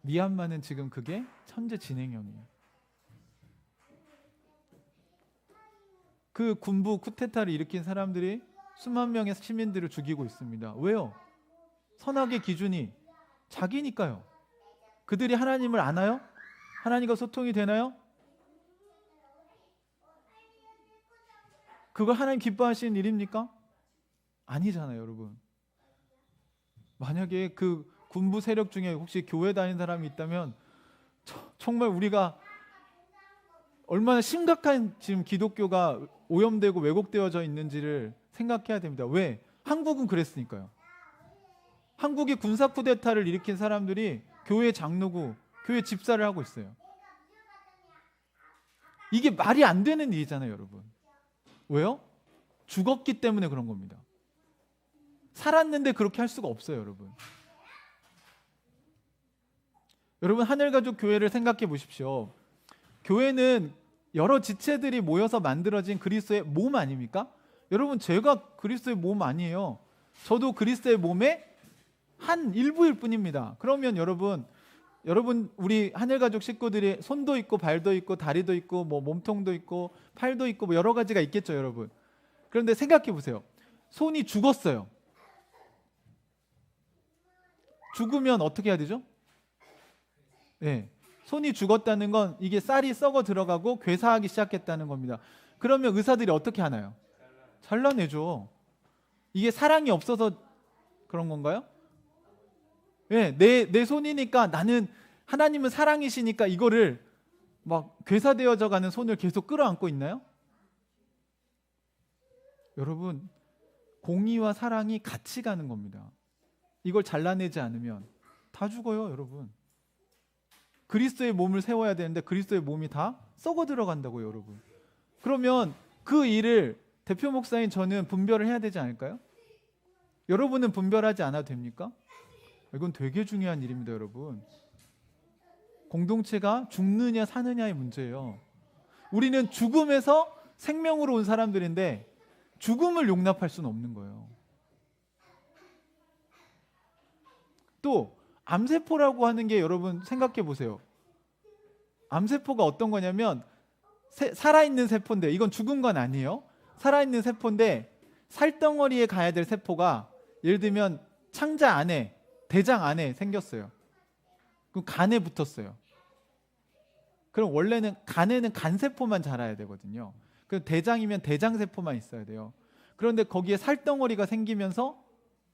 미얀마는 지금 그게 현재 진행형이에요. 그 군부 쿠데타를 일으킨 사람들이 수만 명의 시민들을 죽이고 있습니다. 왜요? 선악의 기준이 자기니까요. 그들이 하나님을 아나요? 하나님과 소통이 되나요? 그걸 하나님 기뻐하시는 일입니까? 아니잖아요, 여러분. 만약에 그 군부 세력 중에 혹시 교회 다니는 사람이 있다면 정말 우리가 얼마나 심각한 지금 기독교가 오염되고 왜곡되어져 있는지를 생각해야 됩니다. 왜? 한국은 그랬으니까요. 한국의 군사 쿠데타를 일으킨 사람들이 교회 장로고 교회 집사를 하고 있어요. 이게 말이 안 되는 일이잖아요, 여러분. 왜요? 죽었기 때문에 그런 겁니다. 살았는데 그렇게 할 수가 없어요, 여러분. 여러분 하늘가족 교회를 생각해 보십시오. 교회는 여러 지체들이 모여서 만들어진 그리스도의 몸 아닙니까? 여러분 제가 그리스도의 몸 아니에요. 저도 그리스도의 몸의 한 일부일 뿐입니다. 그러면 여러분 우리 하늘가족 식구들이 손도 있고 발도 있고 다리도 있고 뭐 몸통도 있고 팔도 있고 뭐 여러 가지가 있겠죠, 여러분. 그런데 생각해 보세요. 손이 죽었어요. 죽으면 어떻게 해야 되죠? 네. 손이 죽었다는 건 이게 쌀이 썩어 들어가고 괴사하기 시작했다는 겁니다. 그러면 의사들이 어떻게 하나요? 잘라내죠. 이게 사랑이 없어서 그런 건가요? 네, 내 손이니까 나는 하나님은 사랑이시니까 이거를 막 괴사되어져 가는 손을 계속 끌어안고 있나요? 여러분, 공의와 사랑이 같이 가는 겁니다. 이걸 잘라내지 않으면 다 죽어요, 여러분. 그리스도의 몸을 세워야 되는데 그리스도의 몸이 다 썩어 들어간다고요, 여러분. 그러면 그 일을 대표 목사인 저는 분별을 해야 되지 않을까요? 여러분은 분별하지 않아도 됩니까? 이건 되게 중요한 일입니다, 여러분. 공동체가 죽느냐 사느냐의 문제예요. 우리는 죽음에서 생명으로 온 사람들인데 죽음을 용납할 수는 없는 거예요. 또 암세포라고 하는 게 여러분 생각해 보세요. 암세포가 어떤 거냐면 살아있는 세포인데, 이건 죽은 건 아니에요. 살아있는 세포인데 살덩어리에 가야 될 세포가 예를 들면 창자 안에, 대장 안에 생겼어요. 그럼 간에 붙었어요. 그럼 원래는 간에는 간세포만 자라야 되거든요. 그 대장이면 대장세포만 있어야 돼요. 그런데 거기에 살덩어리가 생기면서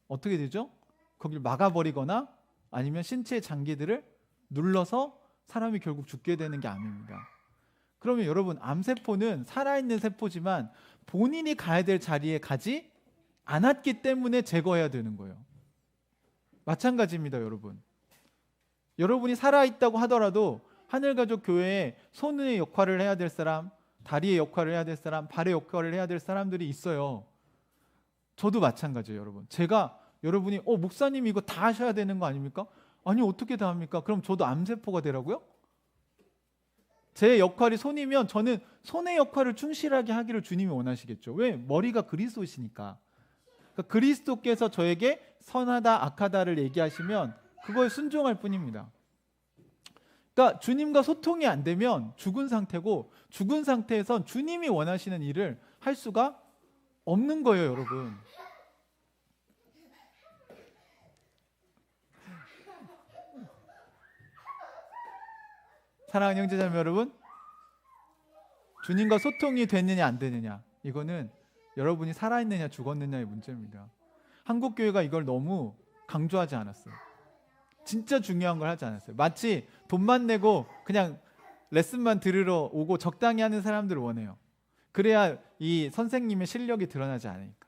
어떻게 되죠? 거기를 막아버리거나 아니면 신체의 장기들을 눌러서 사람이 결국 죽게 되는 게 암입니다. 그러면 여러분, 암세포는 살아있는 세포지만 본인이 가야 될 자리에 가지 않았기 때문에 제거해야 되는 거예요. 마찬가지입니다, 여러분. 여러분이 살아있다고 하더라도 하늘가족교회에 손의 역할을 해야 될 사람, 다리의 역할을 해야 될 사람, 발의 역할을 해야 될 사람들이 있어요. 저도 마찬가지예요, 여러분. 제가 여러분이 목사님이 이거 다 하셔야 되는 거 아닙니까? 아니, 어떻게 다 합니까? 그럼 저도 암세포가 되라고요? 제 역할이 손이면 저는 손의 역할을 충실하게 하기를 주님이 원하시겠죠. 왜? 머리가 그리스도시니까. 그러니까 그리스도께서 저에게 선하다 악하다를 얘기하시면 그거에 순종할 뿐입니다. 그러니까 주님과 소통이 안 되면 죽은 상태고, 죽은 상태에선 주님이 원하시는 일을 할 수가 없는 거예요, 여러분. 사랑하는 형제자매 여러분, 주님과 소통이 됐느냐 안 되느냐, 이거는 여러분이 살아있느냐 죽었느냐의 문제입니다. 한국교회가 이걸 너무 강조하지 않았어요. 진짜 중요한 걸 하지 않았어요. 마치 돈만 내고 그냥 레슨만 들으러 오고 적당히 하는 사람들을 원해요. 그래야 이 선생님의 실력이 드러나지 않으니까.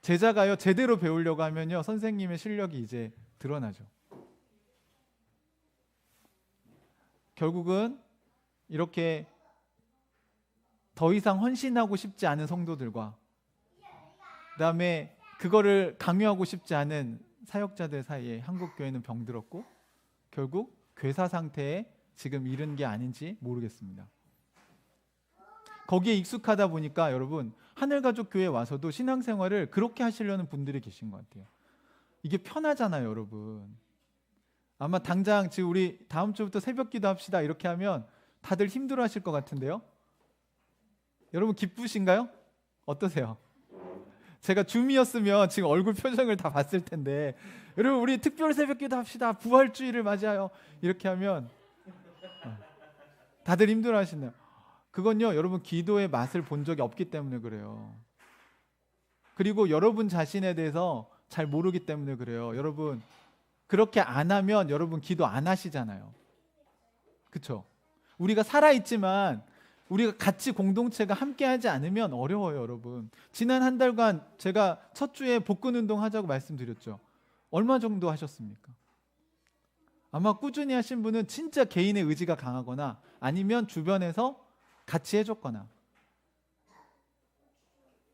제자가요, 제대로 배우려고 하면요, 선생님의 실력이 이제 드러나죠. 결국은 이렇게 더 이상 헌신하고 싶지 않은 성도들과 그다음에 그거를 강요하고 싶지 않은 사역자들 사이에 한국교회는 병들었고, 결국 괴사 상태에 지금 이른 게 아닌지 모르겠습니다. 거기에 익숙하다 보니까 여러분, 하늘가족교회에 와서도 신앙생활을 그렇게 하시려는 분들이 계신 것 같아요. 이게 편하잖아요, 여러분. 아마 당장 지금 우리 다음 주부터 새벽기도 합시다 이렇게 하면 다들 힘들어하실 것 같은데요. 여러분 기쁘신가요? 어떠세요? 제가 줌이었으면 지금 얼굴 표정을 다 봤을 텐데, 여러분 우리 특별 새벽기도 합시다, 부활주의를 맞이하여 이렇게 하면 다들 힘들어하시나요? 그건요, 여러분 기도의 맛을 본 적이 없기 때문에 그래요. 그리고 여러분 자신에 대해서 잘 모르기 때문에 그래요. 여러분 그렇게 안 하면 여러분 기도 안 하시잖아요. 그렇죠? 우리가 살아있지만 우리가 같이 공동체가 함께하지 않으면 어려워요, 여러분. 지난 한 달간 제가 첫 주에 복근 운동 하자고 말씀드렸죠. 얼마 정도 하셨습니까? 아마 꾸준히 하신 분은 진짜 개인의 의지가 강하거나 아니면 주변에서 같이 해줬거나.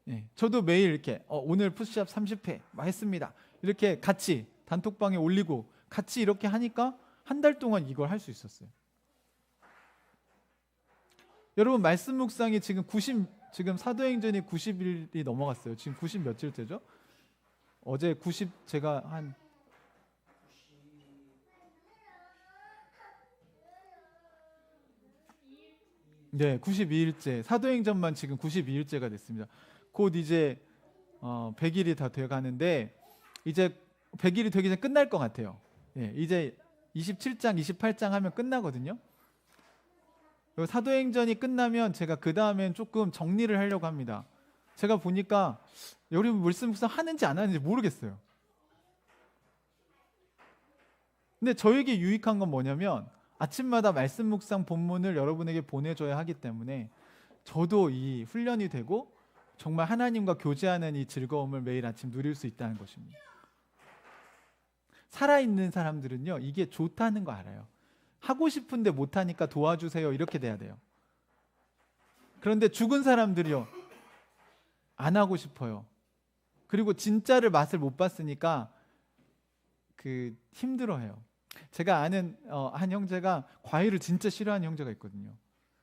예, 저도 매일 이렇게 오늘 푸시업 30회 했습니다. 이렇게 같이 단톡방에 올리고 같이 이렇게 하니까 한 달 동안 이걸 할 수 있었어요. 여러분 말씀 묵상이 지금 사도행전이 90일이 넘어갔어요. 지금 90 며칠째죠? 어제 90 제가 한 네, 92일째. 사도행전만 지금 92일째가 됐습니다. 곧 이제 100일이 다 돼 가는데, 이제 100일이 되기 전에 끝날 것 같아요. 예, 이제 27장, 28장 하면 끝나거든요. 사도행전이 끝나면 제가 그 다음엔 조금 정리를 하려고 합니다. 제가 보니까 여러분 말씀 묵상 하는지 안 하는지 모르겠어요. 근데 저에게 유익한 건 뭐냐면 아침마다 말씀 묵상 본문을 여러분에게 보내줘야 하기 때문에 저도 이 훈련이 되고 정말 하나님과 교제하는 이 즐거움을 매일 아침 누릴 수 있다는 것입니다. 살아있는 사람들은요, 이게 좋다는 거 알아요. 하고 싶은데 못하니까 도와주세요, 이렇게 돼야 돼요. 그런데 죽은 사람들이요, 안 하고 싶어요. 그리고 진짜를 맛을 못 봤으니까 힘들어해요. 제가 아는 한 형제가 과일을 진짜 싫어하는 형제가 있거든요.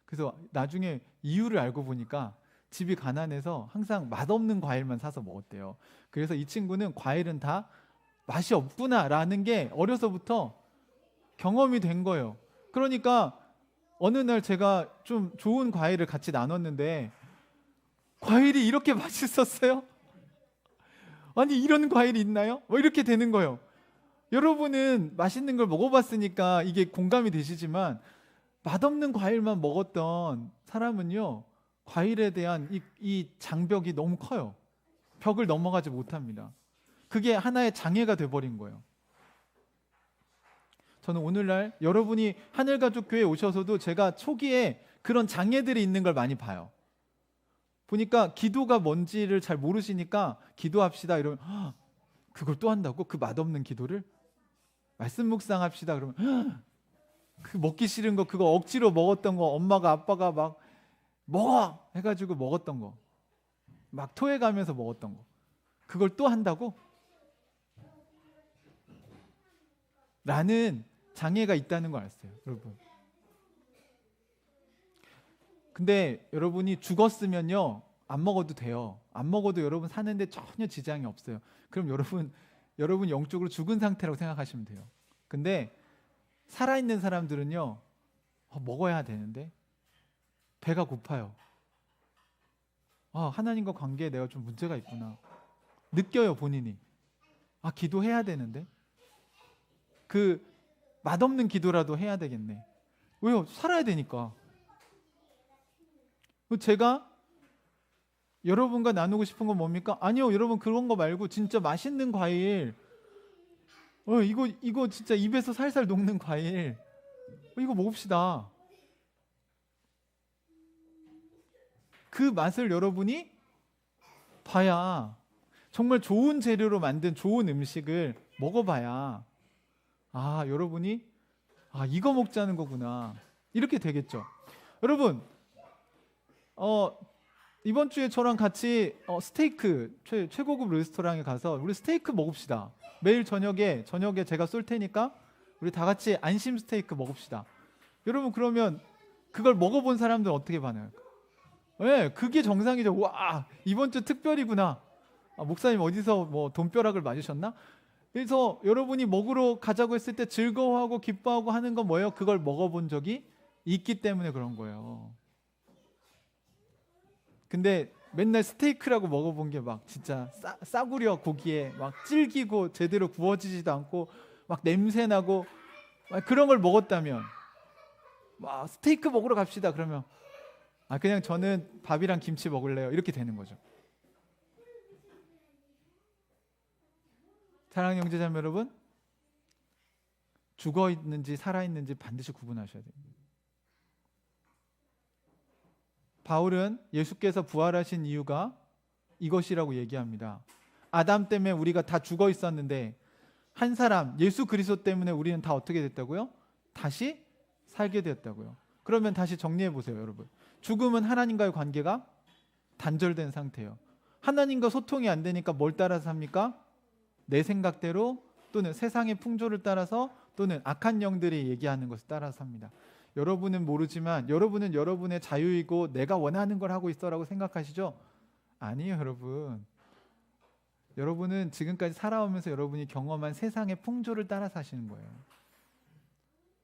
그래서 나중에 이유를 알고 보니까 집이 가난해서 항상 맛없는 과일만 사서 먹었대요. 그래서 이 친구는 과일은 다 맛이 없구나라는 게 어려서부터 경험이 된 거예요. 그러니까 어느 날 제가 좀 좋은 과일을 같이 나눴는데 과일이 이렇게 맛있었어요? 아니 이런 과일이 있나요? 뭐 이렇게 되는 거예요. 여러분은 맛있는 걸 먹어봤으니까 이게 공감이 되시지만 맛없는 과일만 먹었던 사람은요, 과일에 대한 이 장벽이 너무 커요. 벽을 넘어가지 못합니다. 그게 하나의 장애가 돼버린 거예요. 저는 오늘날 여러분이 하늘가족교회에 오셔서도 제가 초기에 그런 장애들이 있는 걸 많이 봐요. 보니까 기도가 뭔지를 잘 모르시니까 기도합시다 이러면 그걸 또 한다고? 그 맛없는 기도를? 말씀 묵상합시다 그러면 그 먹기 싫은 거 그거 억지로 먹었던 거 엄마가 아빠가 막 먹어 해가지고 먹었던 거 막 토해가면서 먹었던 거 그걸 또 한다고? 라는 장애가 있다는 걸 알았어요, 여러분. 근데 여러분이 죽었으면요 안 먹어도 돼요. 안 먹어도 여러분 사는데 전혀 지장이 없어요. 그럼 여러분 영적으로 죽은 상태라고 생각하시면 돼요. 근데 살아있는 사람들은요 먹어야 되는데 배가 고파요. 하나님과 관계에 내가 좀 문제가 있구나 느껴요, 본인이. 기도해야 되는데 그 맛없는 기도라도 해야 되겠네. 왜요? 살아야 되니까. 제가 여러분과 나누고 싶은 건 뭡니까? 아니요, 여러분 그런 거 말고 진짜 맛있는 과일, 이거 진짜 입에서 살살 녹는 과일, 이거 먹읍시다. 그 맛을 여러분이 봐야, 정말 좋은 재료로 만든 좋은 음식을 먹어봐야 여러분이 이거 먹자는 거구나 이렇게 되겠죠. 여러분 이번 주에 저랑 같이 스테이크 최고급 레스토랑에 가서 우리 스테이크 먹읍시다. 매일 저녁에 제가 쏠 테니까 우리 다 같이 안심 스테이크 먹읍시다. 여러분 그러면 그걸 먹어본 사람들 어떻게 반응할까? 네, 그게 정상이죠. 와, 이번 주 특별이구나. 목사님 어디서 뭐 돈벼락을 맞으셨나? 그래서 여러분이 먹으러 가자고 했을 때 즐거워하고 기뻐하고 하는 건 뭐예요? 그걸 먹어본 적이 있기 때문에 그런 거예요. 근데 맨날 스테이크라고 먹어본 게 막 진짜 싸구려 고기에 막 질기고 제대로 구워지지도 않고 막 냄새 나고 그런 걸 먹었다면 스테이크 먹으러 갑시다 그러면 그냥 저는 밥이랑 김치 먹을래요 이렇게 되는 거죠. 사랑하는 형제자매 여러분, 죽어 있는지 살아 있는지 반드시 구분하셔야 됩니다. 바울은 예수께서 부활하신 이유가 이것이라고 얘기합니다. 아담 때문에 우리가 다 죽어 있었는데 한 사람 예수 그리스도 때문에 우리는 다 어떻게 됐다고요? 다시 살게 되었다고요. 그러면 다시 정리해 보세요, 여러분. 죽음은 하나님과의 관계가 단절된 상태예요. 하나님과 소통이 안 되니까 뭘 따라서 삽니까? 내 생각대로 또는 세상의 풍조를 따라서 또는 악한 영들이 얘기하는 것을 따라서 삽니다. 여러분은 모르지만 여러분은 여러분의 자유이고 내가 원하는 걸 하고 있어라고 생각하시죠? 아니에요, 여러분. 여러분은 지금까지 살아오면서 여러분이 경험한 세상의 풍조를 따라 사시는 거예요.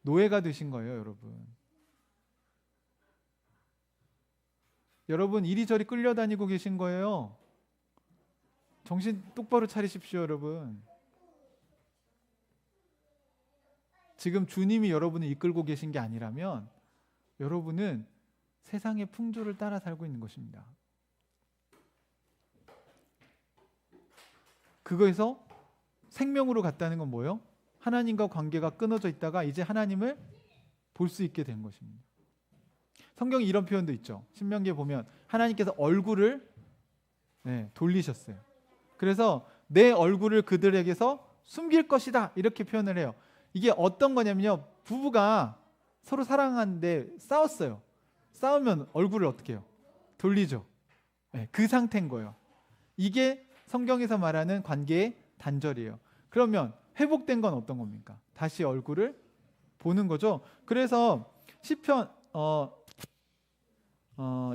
노예가 되신 거예요, 여러분. 여러분 이리저리 끌려다니고 계신 거예요. 정신 똑바로 차리십시오, 여러분. 지금 주님이 여러분을 이끌고 계신 게 아니라면 여러분은 세상의 풍조를 따라 살고 있는 것입니다. 그거에서 생명으로 갔다는 건 뭐예요? 하나님과 관계가 끊어져 있다가 이제 하나님을 볼 수 있게 된 것입니다. 성경에 이런 표현도 있죠. 신명기에 보면 하나님께서 얼굴을 돌리셨어요. 그래서 내 얼굴을 그들에게서 숨길 것이다 이렇게 표현을 해요. 이게 어떤 거냐면요, 부부가 서로 사랑하는데 싸웠어요. 싸우면 얼굴을 어떻게 해요? 돌리죠. 그 상태인 거예요. 이게 성경에서 말하는 관계의 단절이에요. 그러면 회복된 건 어떤 겁니까? 다시 얼굴을 보는 거죠. 그래서 시편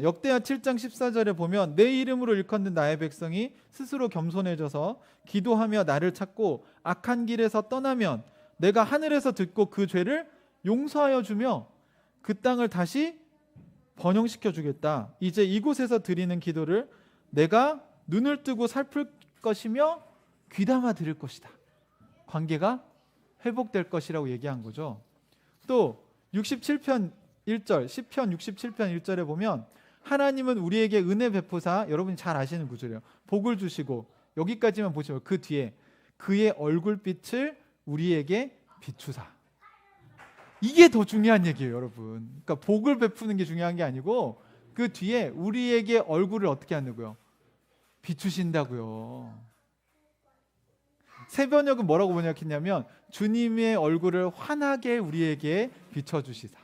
역대하 7장 14절에 보면 내 이름으로 일컫는 나의 백성이 스스로 겸손해져서 기도하며 나를 찾고 악한 길에서 떠나면 내가 하늘에서 듣고 그 죄를 용서하여 주며 그 땅을 다시 번영시켜 주겠다. 이제 이곳에서 드리는 기도를 내가 눈을 뜨고 살필 것이며 귀담아 들을 것이다. 관계가 회복될 것이라고 얘기한 거죠. 또 67편 1절, 시편 67편 1절에 보면 하나님은 우리에게 은혜 베푸사, 여러분이 잘 아시는 구절이에요. 복을 주시고, 여기까지만 보시면 그 뒤에 그의 얼굴빛을 우리에게 비추사. 이게 더 중요한 얘기예요, 여러분. 그러니까 복을 베푸는 게 중요한 게 아니고 그 뒤에 우리에게 얼굴을 어떻게 하냐고요? 비추신다고요. 새번역은 뭐라고 번역했냐면 주님의 얼굴을 환하게 우리에게 비춰주시사.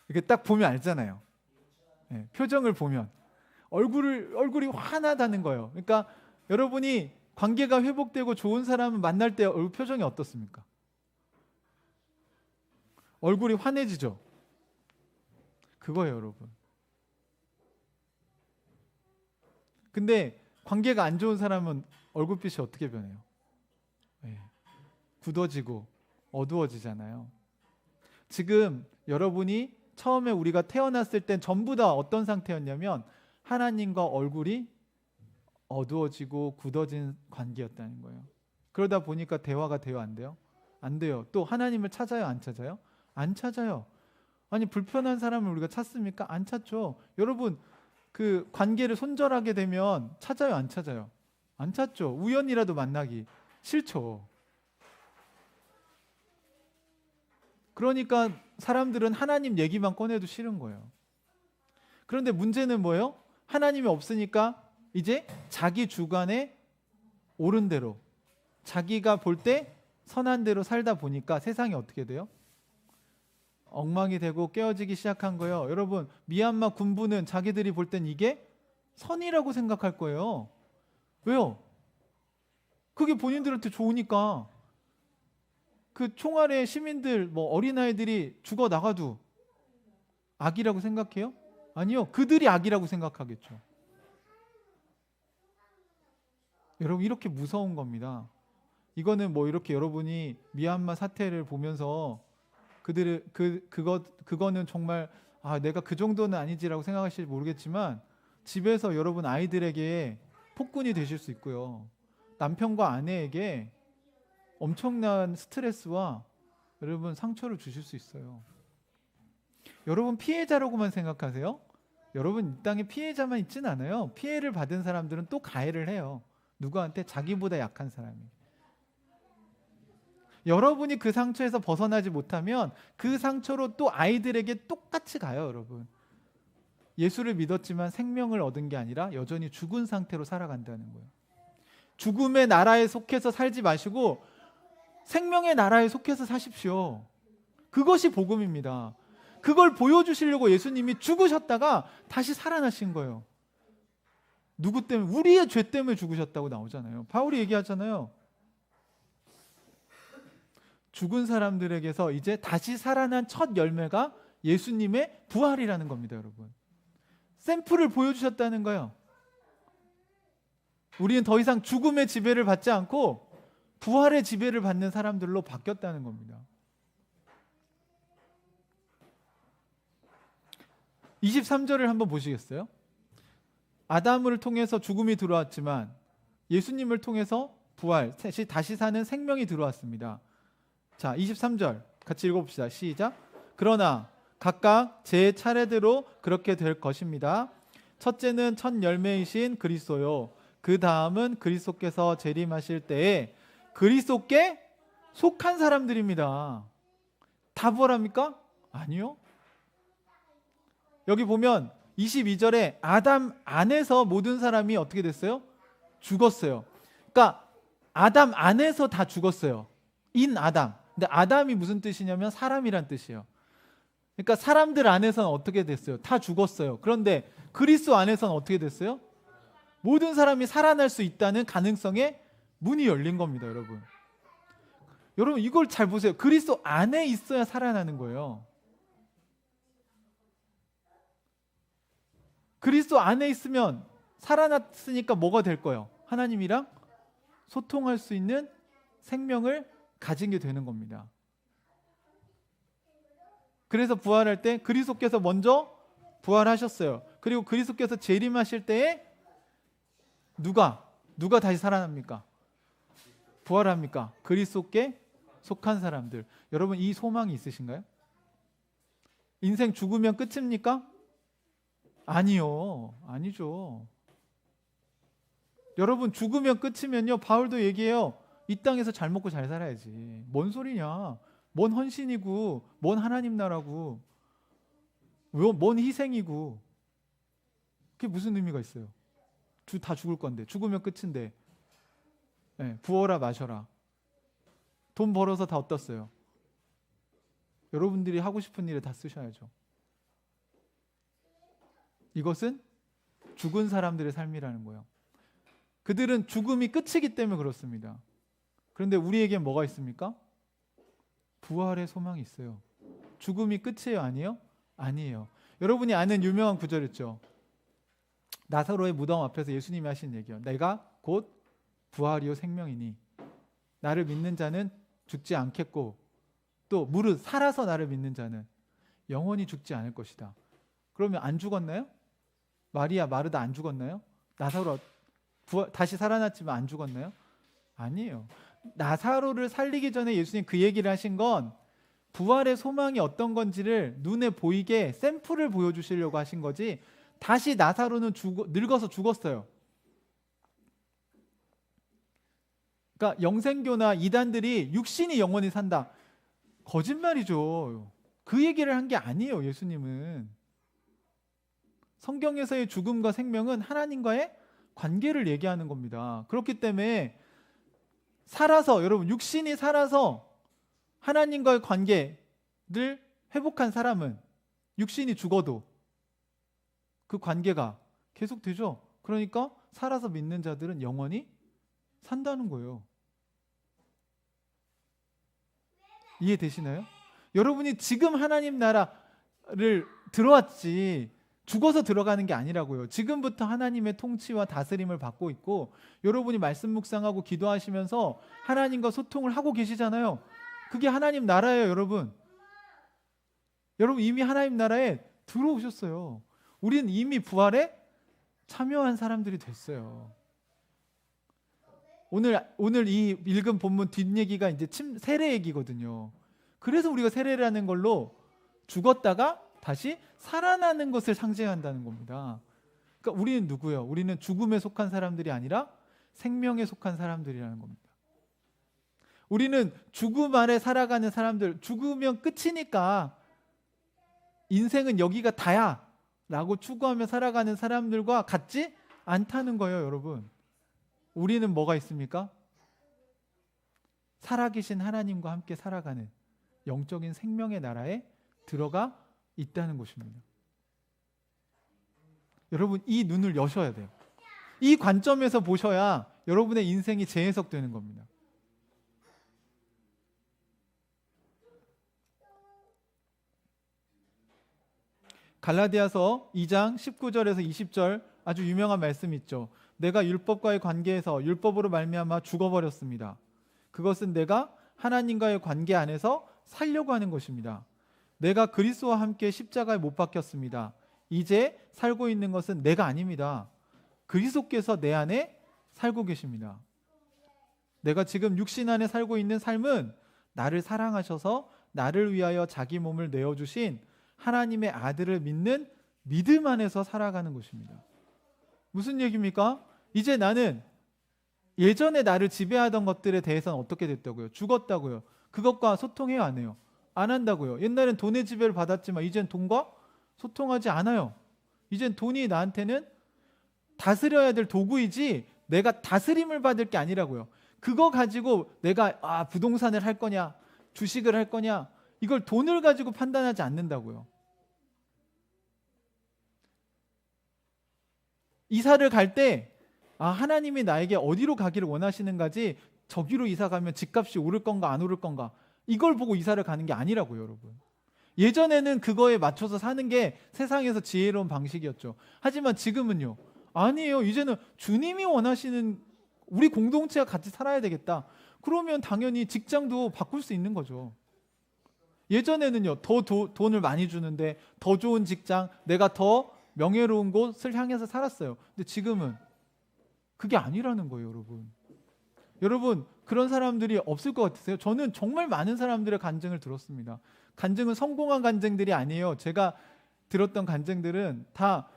이렇게 딱 보면 알잖아요. 표정을 보면 얼굴이 환하다는 거예요. 그러니까 여러분이 관계가 회복되고 좋은 사람을 만날 때 얼굴 표정이 어떻습니까? 얼굴이 환해지죠. 그거예요, 여러분. 근데 관계가 안 좋은 사람은 얼굴빛이 어떻게 변해요? 굳어지고 어두워지잖아요. 지금 여러분이 처음에 우리가 태어났을 땐 전부 다 어떤 상태였냐면 하나님과 얼굴이 어두워지고 굳어진 관계였다는 거예요. 그러다 보니까 대화가 돼요, 안 돼요? 안 돼요. 또 하나님을 찾아요, 안 찾아요? 안 찾아요. 아니, 불편한 사람을 우리가 찾습니까? 안 찾죠. 여러분, 그 관계를 손절하게 되면 찾아요, 안 찾아요? 안 찾죠. 우연이라도 만나기 싫죠. 그러니까 사람들은 하나님 얘기만 꺼내도 싫은 거예요. 그런데 문제는 뭐예요? 하나님이 없으니까 이제 자기 주관에 옳은 대로, 자기가 볼 때 선한 대로 살다 보니까 세상이 어떻게 돼요? 엉망이 되고 깨어지기 시작한 거예요. 여러분, 미얀마 군부는 자기들이 볼 땐 이게 선이라고 생각할 거예요. 왜요? 그게 본인들한테 좋으니까. 그 총알에 시민들, 어린아이들이 죽어 나가도 악이라고 생각해요? 아니요. 그들이 악이라고 생각하겠죠. 여러분, 이렇게 무서운 겁니다. 이거는 이렇게 여러분이 미얀마 사태를 보면서 그거는 정말 내가 그 정도는 아니지라고 생각하실지 모르겠지만 집에서 여러분 아이들에게 폭군이 되실 수 있고요. 남편과 아내에게 엄청난 스트레스와 여러분 상처를 주실 수 있어요. 여러분 피해자라고만 생각하세요? 여러분 이 땅에 피해자만 있진 않아요. 피해를 받은 사람들은 또 가해를 해요. 누구한테? 자기보다 약한 사람이. 여러분이 그 상처에서 벗어나지 못하면 그 상처로 또 아이들에게 똑같이 가요, 여러분. 예수를 믿었지만 생명을 얻은 게 아니라 여전히 죽은 상태로 살아간다는 거예요. 죽음의 나라에 속해서 살지 마시고 생명의 나라에 속해서 사십시오. 그것이 복음입니다. 그걸 보여주시려고 예수님이 죽으셨다가 다시 살아나신 거예요. 누구 때문에? 우리의 죄 때문에 죽으셨다고 나오잖아요. 바울이 얘기하잖아요. 죽은 사람들에게서 이제 다시 살아난 첫 열매가 예수님의 부활이라는 겁니다, 여러분. 샘플을 보여주셨다는 거예요. 우리는 더 이상 죽음의 지배를 받지 않고 부활의 지배를 받는 사람들로 바뀌었다는 겁니다. 23절을 한번 보시겠어요? 아담을 통해서 죽음이 들어왔지만 예수님을 통해서 부활, 다시 사는 생명이 들어왔습니다. 자, 23절 같이 읽어봅시다. 시작. 그러나 각각 제 차례대로 그렇게 될 것입니다. 첫째는 첫 열매이신 그리스도요. 그 다음은 그리스도께서 재림하실 때에 그리스도께 속한 사람들입니다. 다 부활합니까? 아니요. 여기 보면 22절에 아담 안에서 모든 사람이 어떻게 됐어요? 죽었어요. 그러니까 아담 안에서 다 죽었어요. 인 아담. 근데 아담이 무슨 뜻이냐면 사람이란 뜻이에요. 그러니까 사람들 안에서는 어떻게 됐어요? 다 죽었어요. 그런데 그리스도 안에서는 어떻게 됐어요? 모든 사람이 살아날 수 있다는 가능성에 문이 열린 겁니다, 여러분. 여러분 이걸 잘 보세요. 그리스도 안에 있어야 살아나는 거예요. 그리스도 안에 있으면 살아났으니까 뭐가 될 거예요? 하나님이랑 소통할 수 있는 생명을 가진 게 되는 겁니다. 그래서 부활할 때 그리스도께서 먼저 부활하셨어요. 그리고 그리스도께서 재림하실 때에 누가 다시 살아납니까? 부활합니까? 그리스도께 속한 사람들. 여러분 이 소망이 있으신가요? 인생 죽으면 끝입니까? 아니요. 아니죠. 여러분 죽으면 끝이면요. 바울도 얘기해요. 이 땅에서 잘 먹고 잘 살아야지. 뭔 소리냐? 뭔 헌신이고 뭔 하나님 나라고 뭔 희생이고 그게 무슨 의미가 있어요? 다 죽을 건데 죽으면 끝인데 네, 부어라 마셔라. 돈 벌어서 다 어떻어요? 여러분들이 하고 싶은 일에 다 쓰셔야죠. 이것은 죽은 사람들의 삶이라는 거예요. 그들은 죽음이 끝이기 때문에 그렇습니다. 그런데 우리에겐 뭐가 있습니까? 부활의 소망이 있어요. 죽음이 끝이에요? 아니에요? 아니에요. 여러분이 아는 유명한 구절 있죠. 나사로의 무덤 앞에서 예수님이 하신 얘기요. 내가 곧 부활이요 생명이니 나를 믿는 자는 죽지 않겠고 또 무릇 살아서 나를 믿는 자는 영원히 죽지 않을 것이다. 그러면 안 죽었나요? 마리아, 마르다 안 죽었나요? 나사로 다시 살아났지만 안 죽었나요? 아니에요. 나사로를 살리기 전에 예수님 그 얘기를 하신 건 부활의 소망이 어떤 건지를 눈에 보이게 샘플을 보여주시려고 하신 거지 다시 나사로는 늙어서 죽었어요. 그러니까 영생교나 이단들이 육신이 영원히 산다. 거짓말이죠. 그 얘기를 한 게 아니에요. 예수님은. 성경에서의 죽음과 생명은 하나님과의 관계를 얘기하는 겁니다. 그렇기 때문에 살아서 여러분 육신이 살아서 하나님과의 관계를 회복한 사람은 육신이 죽어도 그 관계가 계속되죠. 그러니까 살아서 믿는 자들은 영원히 산다는 거예요. 이해되시나요? 여러분이 지금 하나님 나라를 들어왔지 죽어서 들어가는 게 아니라고요. 지금부터 하나님의 통치와 다스림을 받고 있고 여러분이 말씀 묵상하고 기도하시면서 하나님과 소통을 하고 계시잖아요. 그게 하나님 나라예요, 여러분. 여러분 이미 하나님 나라에 들어오셨어요. 우리는 이미 부활에 참여한 사람들이 됐어요. 오늘 이 읽은 본문 뒷얘기가 이제 세례 얘기거든요. 그래서 우리가 세례라는 걸로 죽었다가 다시 살아나는 것을 상징한다는 겁니다. 그러니까 우리는 누구예요? 우리는 죽음에 속한 사람들이 아니라 생명에 속한 사람들이라는 겁니다. 우리는 죽음 아래 살아가는 사람들, 죽으면 끝이니까 인생은 여기가 다야 라고 추구하며 살아가는 사람들과 같지 않다는 거예요, 여러분. 우리는 뭐가 있습니까? 살아계신 하나님과 함께 살아가는 영적인 생명의 나라에 들어가 있다는 것입니다. 여러분 이 눈을 여셔야 돼요. 이 관점에서 보셔야 여러분의 인생이 재해석되는 겁니다. 갈라디아서 2장 19절에서 20절 아주 유명한 말씀 있죠. 내가 율법과의 관계에서 율법으로 말미암아 죽어버렸습니다. 그것은 내가 하나님과의 관계 안에서 살려고 하는 것입니다. 내가 그리스도와 함께 십자가에 못 박혔습니다. 이제 살고 있는 것은 내가 아닙니다. 그리스도께서 내 안에 살고 계십니다. 내가 지금 육신 안에 살고 있는 삶은 나를 사랑하셔서 나를 위하여 자기 몸을 내어주신 하나님의 아들을 믿는 믿음 안에서 살아가는 것입니다. 무슨 얘기입니까? 이제 나는 예전에 나를 지배하던 것들에 대해서는 어떻게 됐다고요? 죽었다고요. 그것과 소통해요, 안 해요? 안 한다고요. 옛날엔 돈의 지배를 받았지만 이젠 돈과 소통하지 않아요. 이젠 돈이 나한테는 다스려야 될 도구이지 내가 다스림을 받을 게 아니라고요. 그거 가지고 내가 부동산을 할 거냐, 주식을 할 거냐, 이걸 돈을 가지고 판단하지 않는다고요. 이사를 갈 때 하나님이 나에게 어디로 가기를 원하시는가지, 저기로 이사 가면 집값이 오를 건가 안 오를 건가, 이걸 보고 이사를 가는 게 아니라고요, 여러분. 예전에는 그거에 맞춰서 사는 게 세상에서 지혜로운 방식이었죠. 하지만 지금은요, 아니에요. 이제는 주님이 원하시는, 우리 공동체가 같이 살아야 되겠다. 그러면 당연히 직장도 바꿀 수 있는 거죠. 예전에는요, 더 돈을 많이 주는데 더 좋은 직장, 내가 더 명예로운 곳을 향해서 살았어요. 근데 지금은 그게 아니라는 거예요, 여러분. 여러분, 그런 사람들이 없을 것 같으세요? 저는 정말 많은 사람들의 간증을 들었습니다. 간증은 성공한 간증들이 아니에요. 제가 들었던 간증들은 다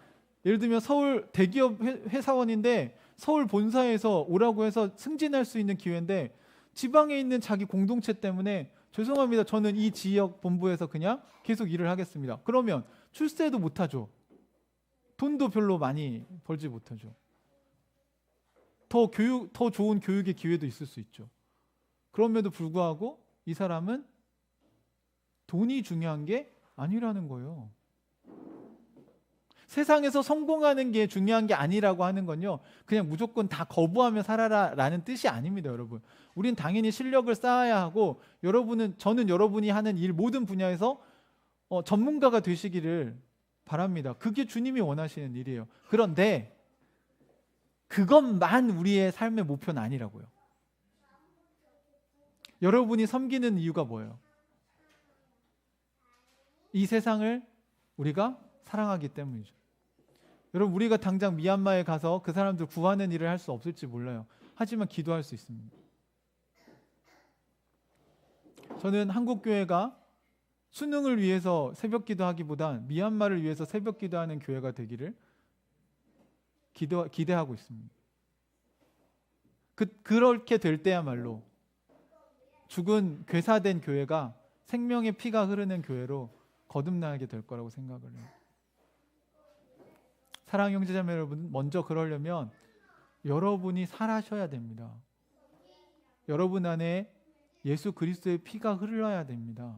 예를 들면 서울 대기업 회사원인데 서울 본사에서 오라고 해서 승진할 수 있는 기회인데 지방에 있는 자기 공동체 때문에 죄송합니다, 저는 이 지역 본부에서 그냥 계속 일을 하겠습니다. 그러면 출세도 못하죠. 돈도 별로 많이 벌지 못하죠. 더 좋은 교육의 기회도 있을 수 있죠. 그럼에도 불구하고 이 사람은 돈이 중요한 게 아니라는 거예요. 세상에서 성공하는 게 중요한 게 아니라고 하는 건요, 그냥 무조건 다 거부하며 살아라 라는 뜻이 아닙니다, 여러분. 우린 당연히 실력을 쌓아야 하고, 저는 여러분이 하는 일 모든 분야에서 전문가가 되시기를 바랍니다. 그게 주님이 원하시는 일이에요. 그런데 그것만 우리의 삶의 목표는 아니라고요. 여러분이 섬기는 이유가 뭐예요? 이 세상을 우리가 사랑하기 때문이죠. 여러분, 우리가 당장 미얀마에 가서 그 사람들 구하는 일을 할 수 없을지 몰라요. 하지만 기도할 수 있습니다. 저는 한국 교회가 수능을 위해서 새벽 기도하기보단 미얀마를 위해서 새벽 기도하는 교회가 되기를 기대하고 있습니다. 그렇게 될 때야말로 죽은 괴사된 교회가 생명의 피가 흐르는 교회로 거듭나게 될 거라고 생각을 해요. 사랑하는 형제자매 여러분, 먼저 그러려면 여러분이 살아셔야 됩니다. 여러분 안에 예수 그리스도의 피가 흘러야 됩니다.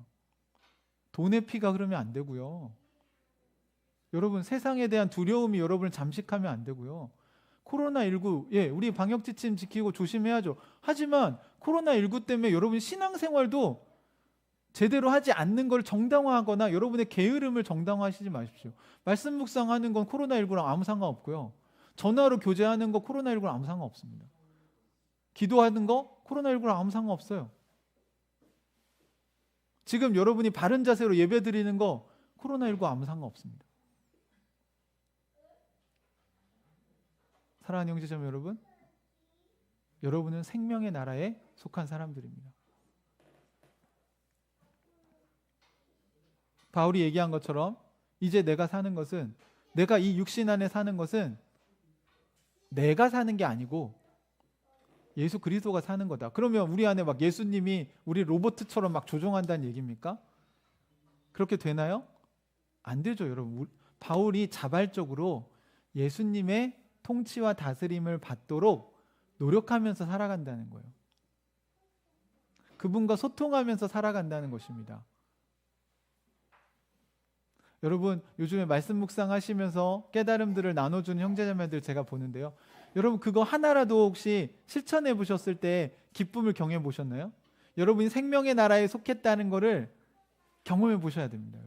돈의 피가 흐르면 안 되고요. 여러분, 세상에 대한 두려움이 여러분을 잠식하면 안 되고요. 코로나19, 우리 방역지침 지키고 조심해야죠. 하지만 코로나19 때문에 여러분 신앙생활도 제대로 하지 않는 걸 정당화하거나 여러분의 게으름을 정당화하시지 마십시오. 말씀 묵상하는 건 코로나19랑 아무 상관없고요. 전화로 교제하는 거 코로나19랑 아무 상관없습니다. 기도하는 거 코로나19랑 아무 상관없어요. 지금 여러분이 바른 자세로 예배드리는 거 코로나19 아무 상관없습니다. 사랑하는 형제자매 여러분, 여러분은 생명의 나라에 속한 사람들입니다. 바울이 얘기한 것처럼 이제 내가 이 육신 안에 사는 것은 내가 사는 게 아니고 예수 그리스도가 사는 거다. 그러면 우리 안에 막 예수님이 우리 로봇처럼 막 조종한다는 얘기입니까? 그렇게 되나요? 안 되죠, 여러분. 바울이 자발적으로 예수님의 통치와 다스림을 받도록 노력하면서 살아간다는 거예요. 그분과 소통하면서 살아간다는 것입니다. 여러분, 요즘에 말씀 묵상하시면서 깨달음들을 나눠주는 형제자매들 제가 보는데요. 여러분, 그거 하나라도 혹시 실천해 보셨을 때 기쁨을 경험해 보셨나요? 여러분이 생명의 나라에 속했다는 것을 경험해 보셔야 됩니다.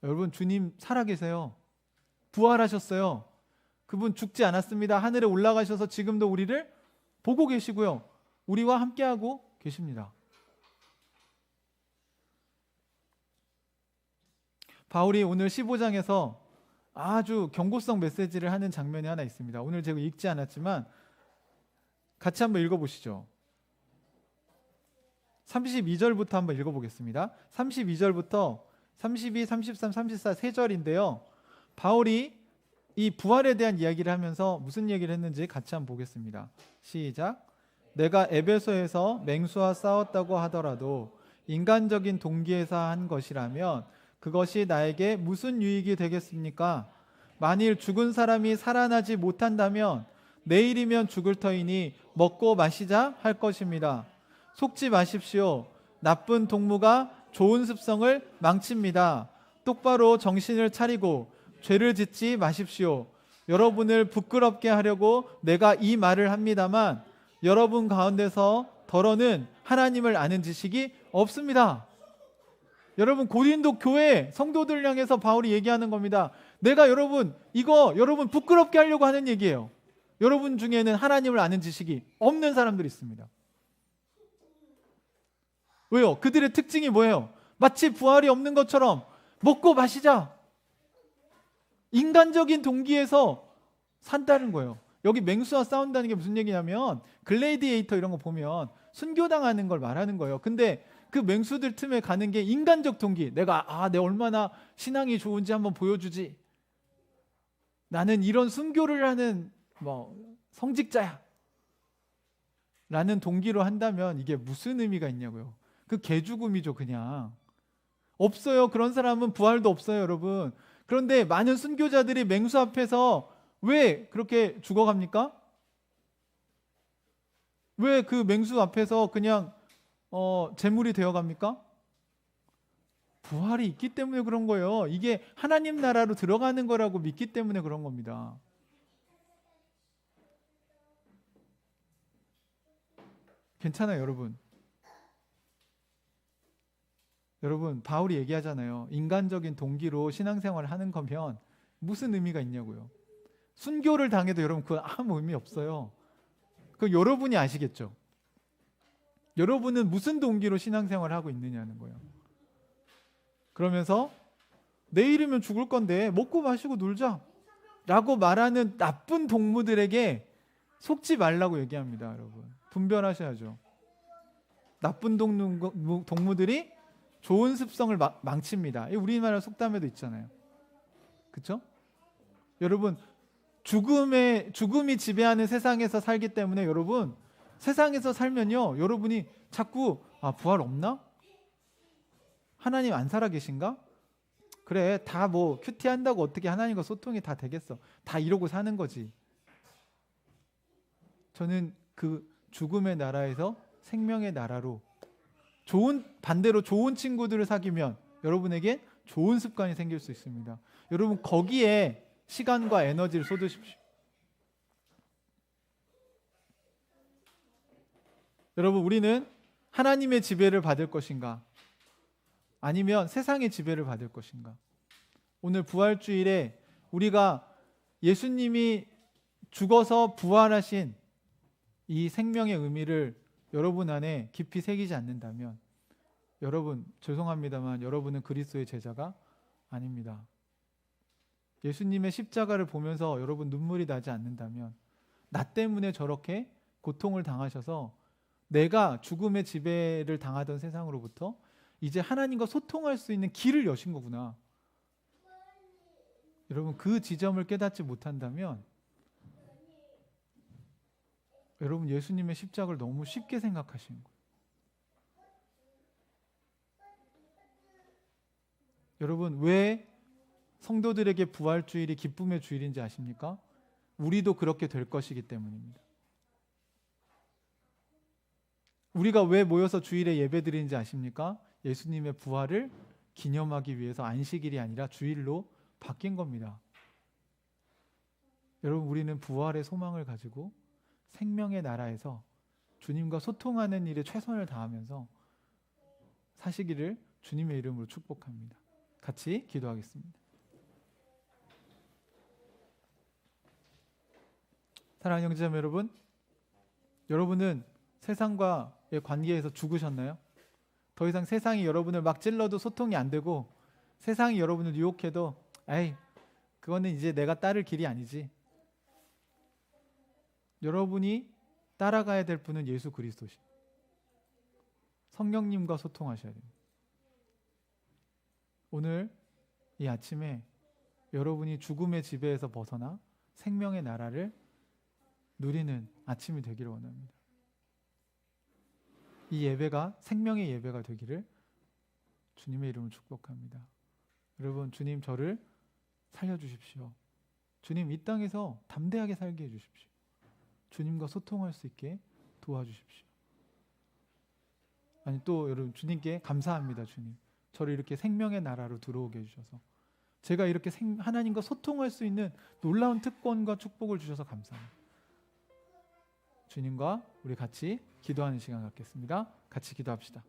여러분, 주님 살아계세요. 부활하셨어요. 그분 죽지 않았습니다. 하늘에 올라가셔서 지금도 우리를 보고 계시고요. 우리와 함께하고 계십니다. 바울이 오늘 15장에서 아주 경고성 메시지를 하는 장면이 하나 있습니다. 오늘 제가 읽지 않았지만 같이 한번 읽어보시죠. 32절부터 한번 읽어보겠습니다. 32절부터 32, 33, 34 세 절인데요. 바울이 이 부활에 대한 이야기를 하면서 무슨 얘기를 했는지 같이 한번 보겠습니다. 시작. 내가 에베소에서 맹수와 싸웠다고 하더라도 인간적인 동기에서 한 것이라면 그것이 나에게 무슨 유익이 되겠습니까? 만일 죽은 사람이 살아나지 못한다면 내일이면 죽을 터이니 먹고 마시자 할 것입니다. 속지 마십시오. 나쁜 동무가 좋은 습성을 망칩니다. 똑바로 정신을 차리고 죄를 짓지 마십시오. 여러분을 부끄럽게 하려고 내가 이 말을 합니다만 여러분 가운데서 더러는 하나님을 아는 지식이 없습니다. 여러분, 고린도 교회 성도들 향해서 바울이 얘기하는 겁니다. 내가 여러분 부끄럽게 하려고 하는 얘기예요. 여러분 중에는 하나님을 아는 지식이 없는 사람들이 있습니다. 왜요? 그들의 특징이 뭐예요? 마치 부활이 없는 것처럼 먹고 마시자, 인간적인 동기에서 산다는 거예요. 여기 맹수와 싸운다는 게 무슨 얘기냐면 글래디에이터 이런 거 보면 순교당하는 걸 말하는 거예요. 근데 그 맹수들 틈에 가는 게 인간적 동기. 내가 얼마나 신앙이 좋은지 한번 보여주지. 나는 이런 순교를 하는 성직자야 라는 동기로 한다면 이게 무슨 의미가 있냐고요. 그 개죽음이죠. 그냥 없어요. 그런 사람은 부활도 없어요, 여러분. 그런데 많은 순교자들이 맹수 앞에서 왜 그렇게 죽어갑니까? 왜 그 맹수 앞에서 그냥 재물이 되어갑니까? 부활이 있기 때문에 그런 거예요. 이게 하나님 나라로 들어가는 거라고 믿기 때문에 그런 겁니다. 괜찮아요, 여러분. 여러분, 바울이 얘기하잖아요. 인간적인 동기로 신앙생활을 하는 거면 무슨 의미가 있냐고요. 순교를 당해도 여러분 그건 아무 의미 없어요. 그 여러분이 아시겠죠. 여러분은 무슨 동기로 신앙생활을 하고 있느냐는 거예요. 그러면서 내일이면 죽을 건데 먹고 마시고 놀자 라고 말하는 나쁜 동무들에게 속지 말라고 얘기합니다. 여러분, 분별하셔야죠. 나쁜 동무들이 좋은 습성을 망칩니다. 우리나라 속담에도 있잖아요. 그렇죠? 여러분, 죽음이 지배하는 세상에서 살기 때문에 여러분, 세상에서 살면요, 여러분이 자꾸 부활 없나? 하나님 안 살아 계신가? 그래, 다 큐티 한다고 어떻게 하나님과 소통이 다 되겠어? 다 이러고 사는 거지. 저는 그 죽음의 나라에서 생명의 나라로 반대로 좋은 친구들을 사귀면 여러분에게 좋은 습관이 생길 수 있습니다. 여러분, 거기에 시간과 에너지를 쏟으십시오. 여러분, 우리는 하나님의 지배를 받을 것인가? 아니면 세상의 지배를 받을 것인가? 오늘 부활주일에 우리가 예수님이 죽어서 부활하신 이 생명의 의미를 여러분 안에 깊이 새기지 않는다면 여러분, 죄송합니다만 여러분은 그리스도의 제자가 아닙니다. 예수님의 십자가를 보면서 여러분 눈물이 나지 않는다면, 나 때문에 저렇게 고통을 당하셔서 내가 죽음의 지배를 당하던 세상으로부터 이제 하나님과 소통할 수 있는 길을 여신 거구나. 여러분, 그 지점을 깨닫지 못한다면 여러분, 예수님의 십자가를 너무 쉽게 생각하시는 거예요. 여러분, 왜 성도들에게 부활주일이 기쁨의 주일인지 아십니까? 우리도 그렇게 될 것이기 때문입니다. 우리가 왜 모여서 주일에 예배드리는지 아십니까? 예수님의 부활을 기념하기 위해서 안식일이 아니라 주일로 바뀐 겁니다. 여러분, 우리는 부활의 소망을 가지고 생명의 나라에서 주님과 소통하는 일에 최선을 다하면서 사시기를 주님의 이름으로 축복합니다. 같이 기도하겠습니다. 사랑하는 형제자매 여러분, 여러분은 세상과의 관계에서 죽으셨나요? 더 이상 세상이 여러분을 막 찔러도 소통이 안 되고, 세상이 여러분을 유혹해도 그거는 이제 내가 따를 길이 아니지. 여러분이 따라가야 될 분은 예수 그리스도시. 성령님과 소통하셔야 됩니다. 오늘 이 아침에 여러분이 죽음의 지배에서 벗어나 생명의 나라를 누리는 아침이 되기를 원합니다. 이 예배가 생명의 예배가 되기를 주님의 이름으로 축복합니다. 여러분, 주님 저를 살려주십시오. 주님 이 땅에서 담대하게 살게 해주십시오. 주님과 소통할 수 있게 도와주십시오. 아니 또 여러분, 주님께 감사합니다. 주님, 저를 이렇게 생명의 나라로 들어오게 해주셔서 제가 이렇게 하나님과 소통할 수 있는 놀라운 특권과 축복을 주셔서 감사합니다. 주님과 우리 같이 기도하는 시간 갖겠습니다. 같이 기도합시다.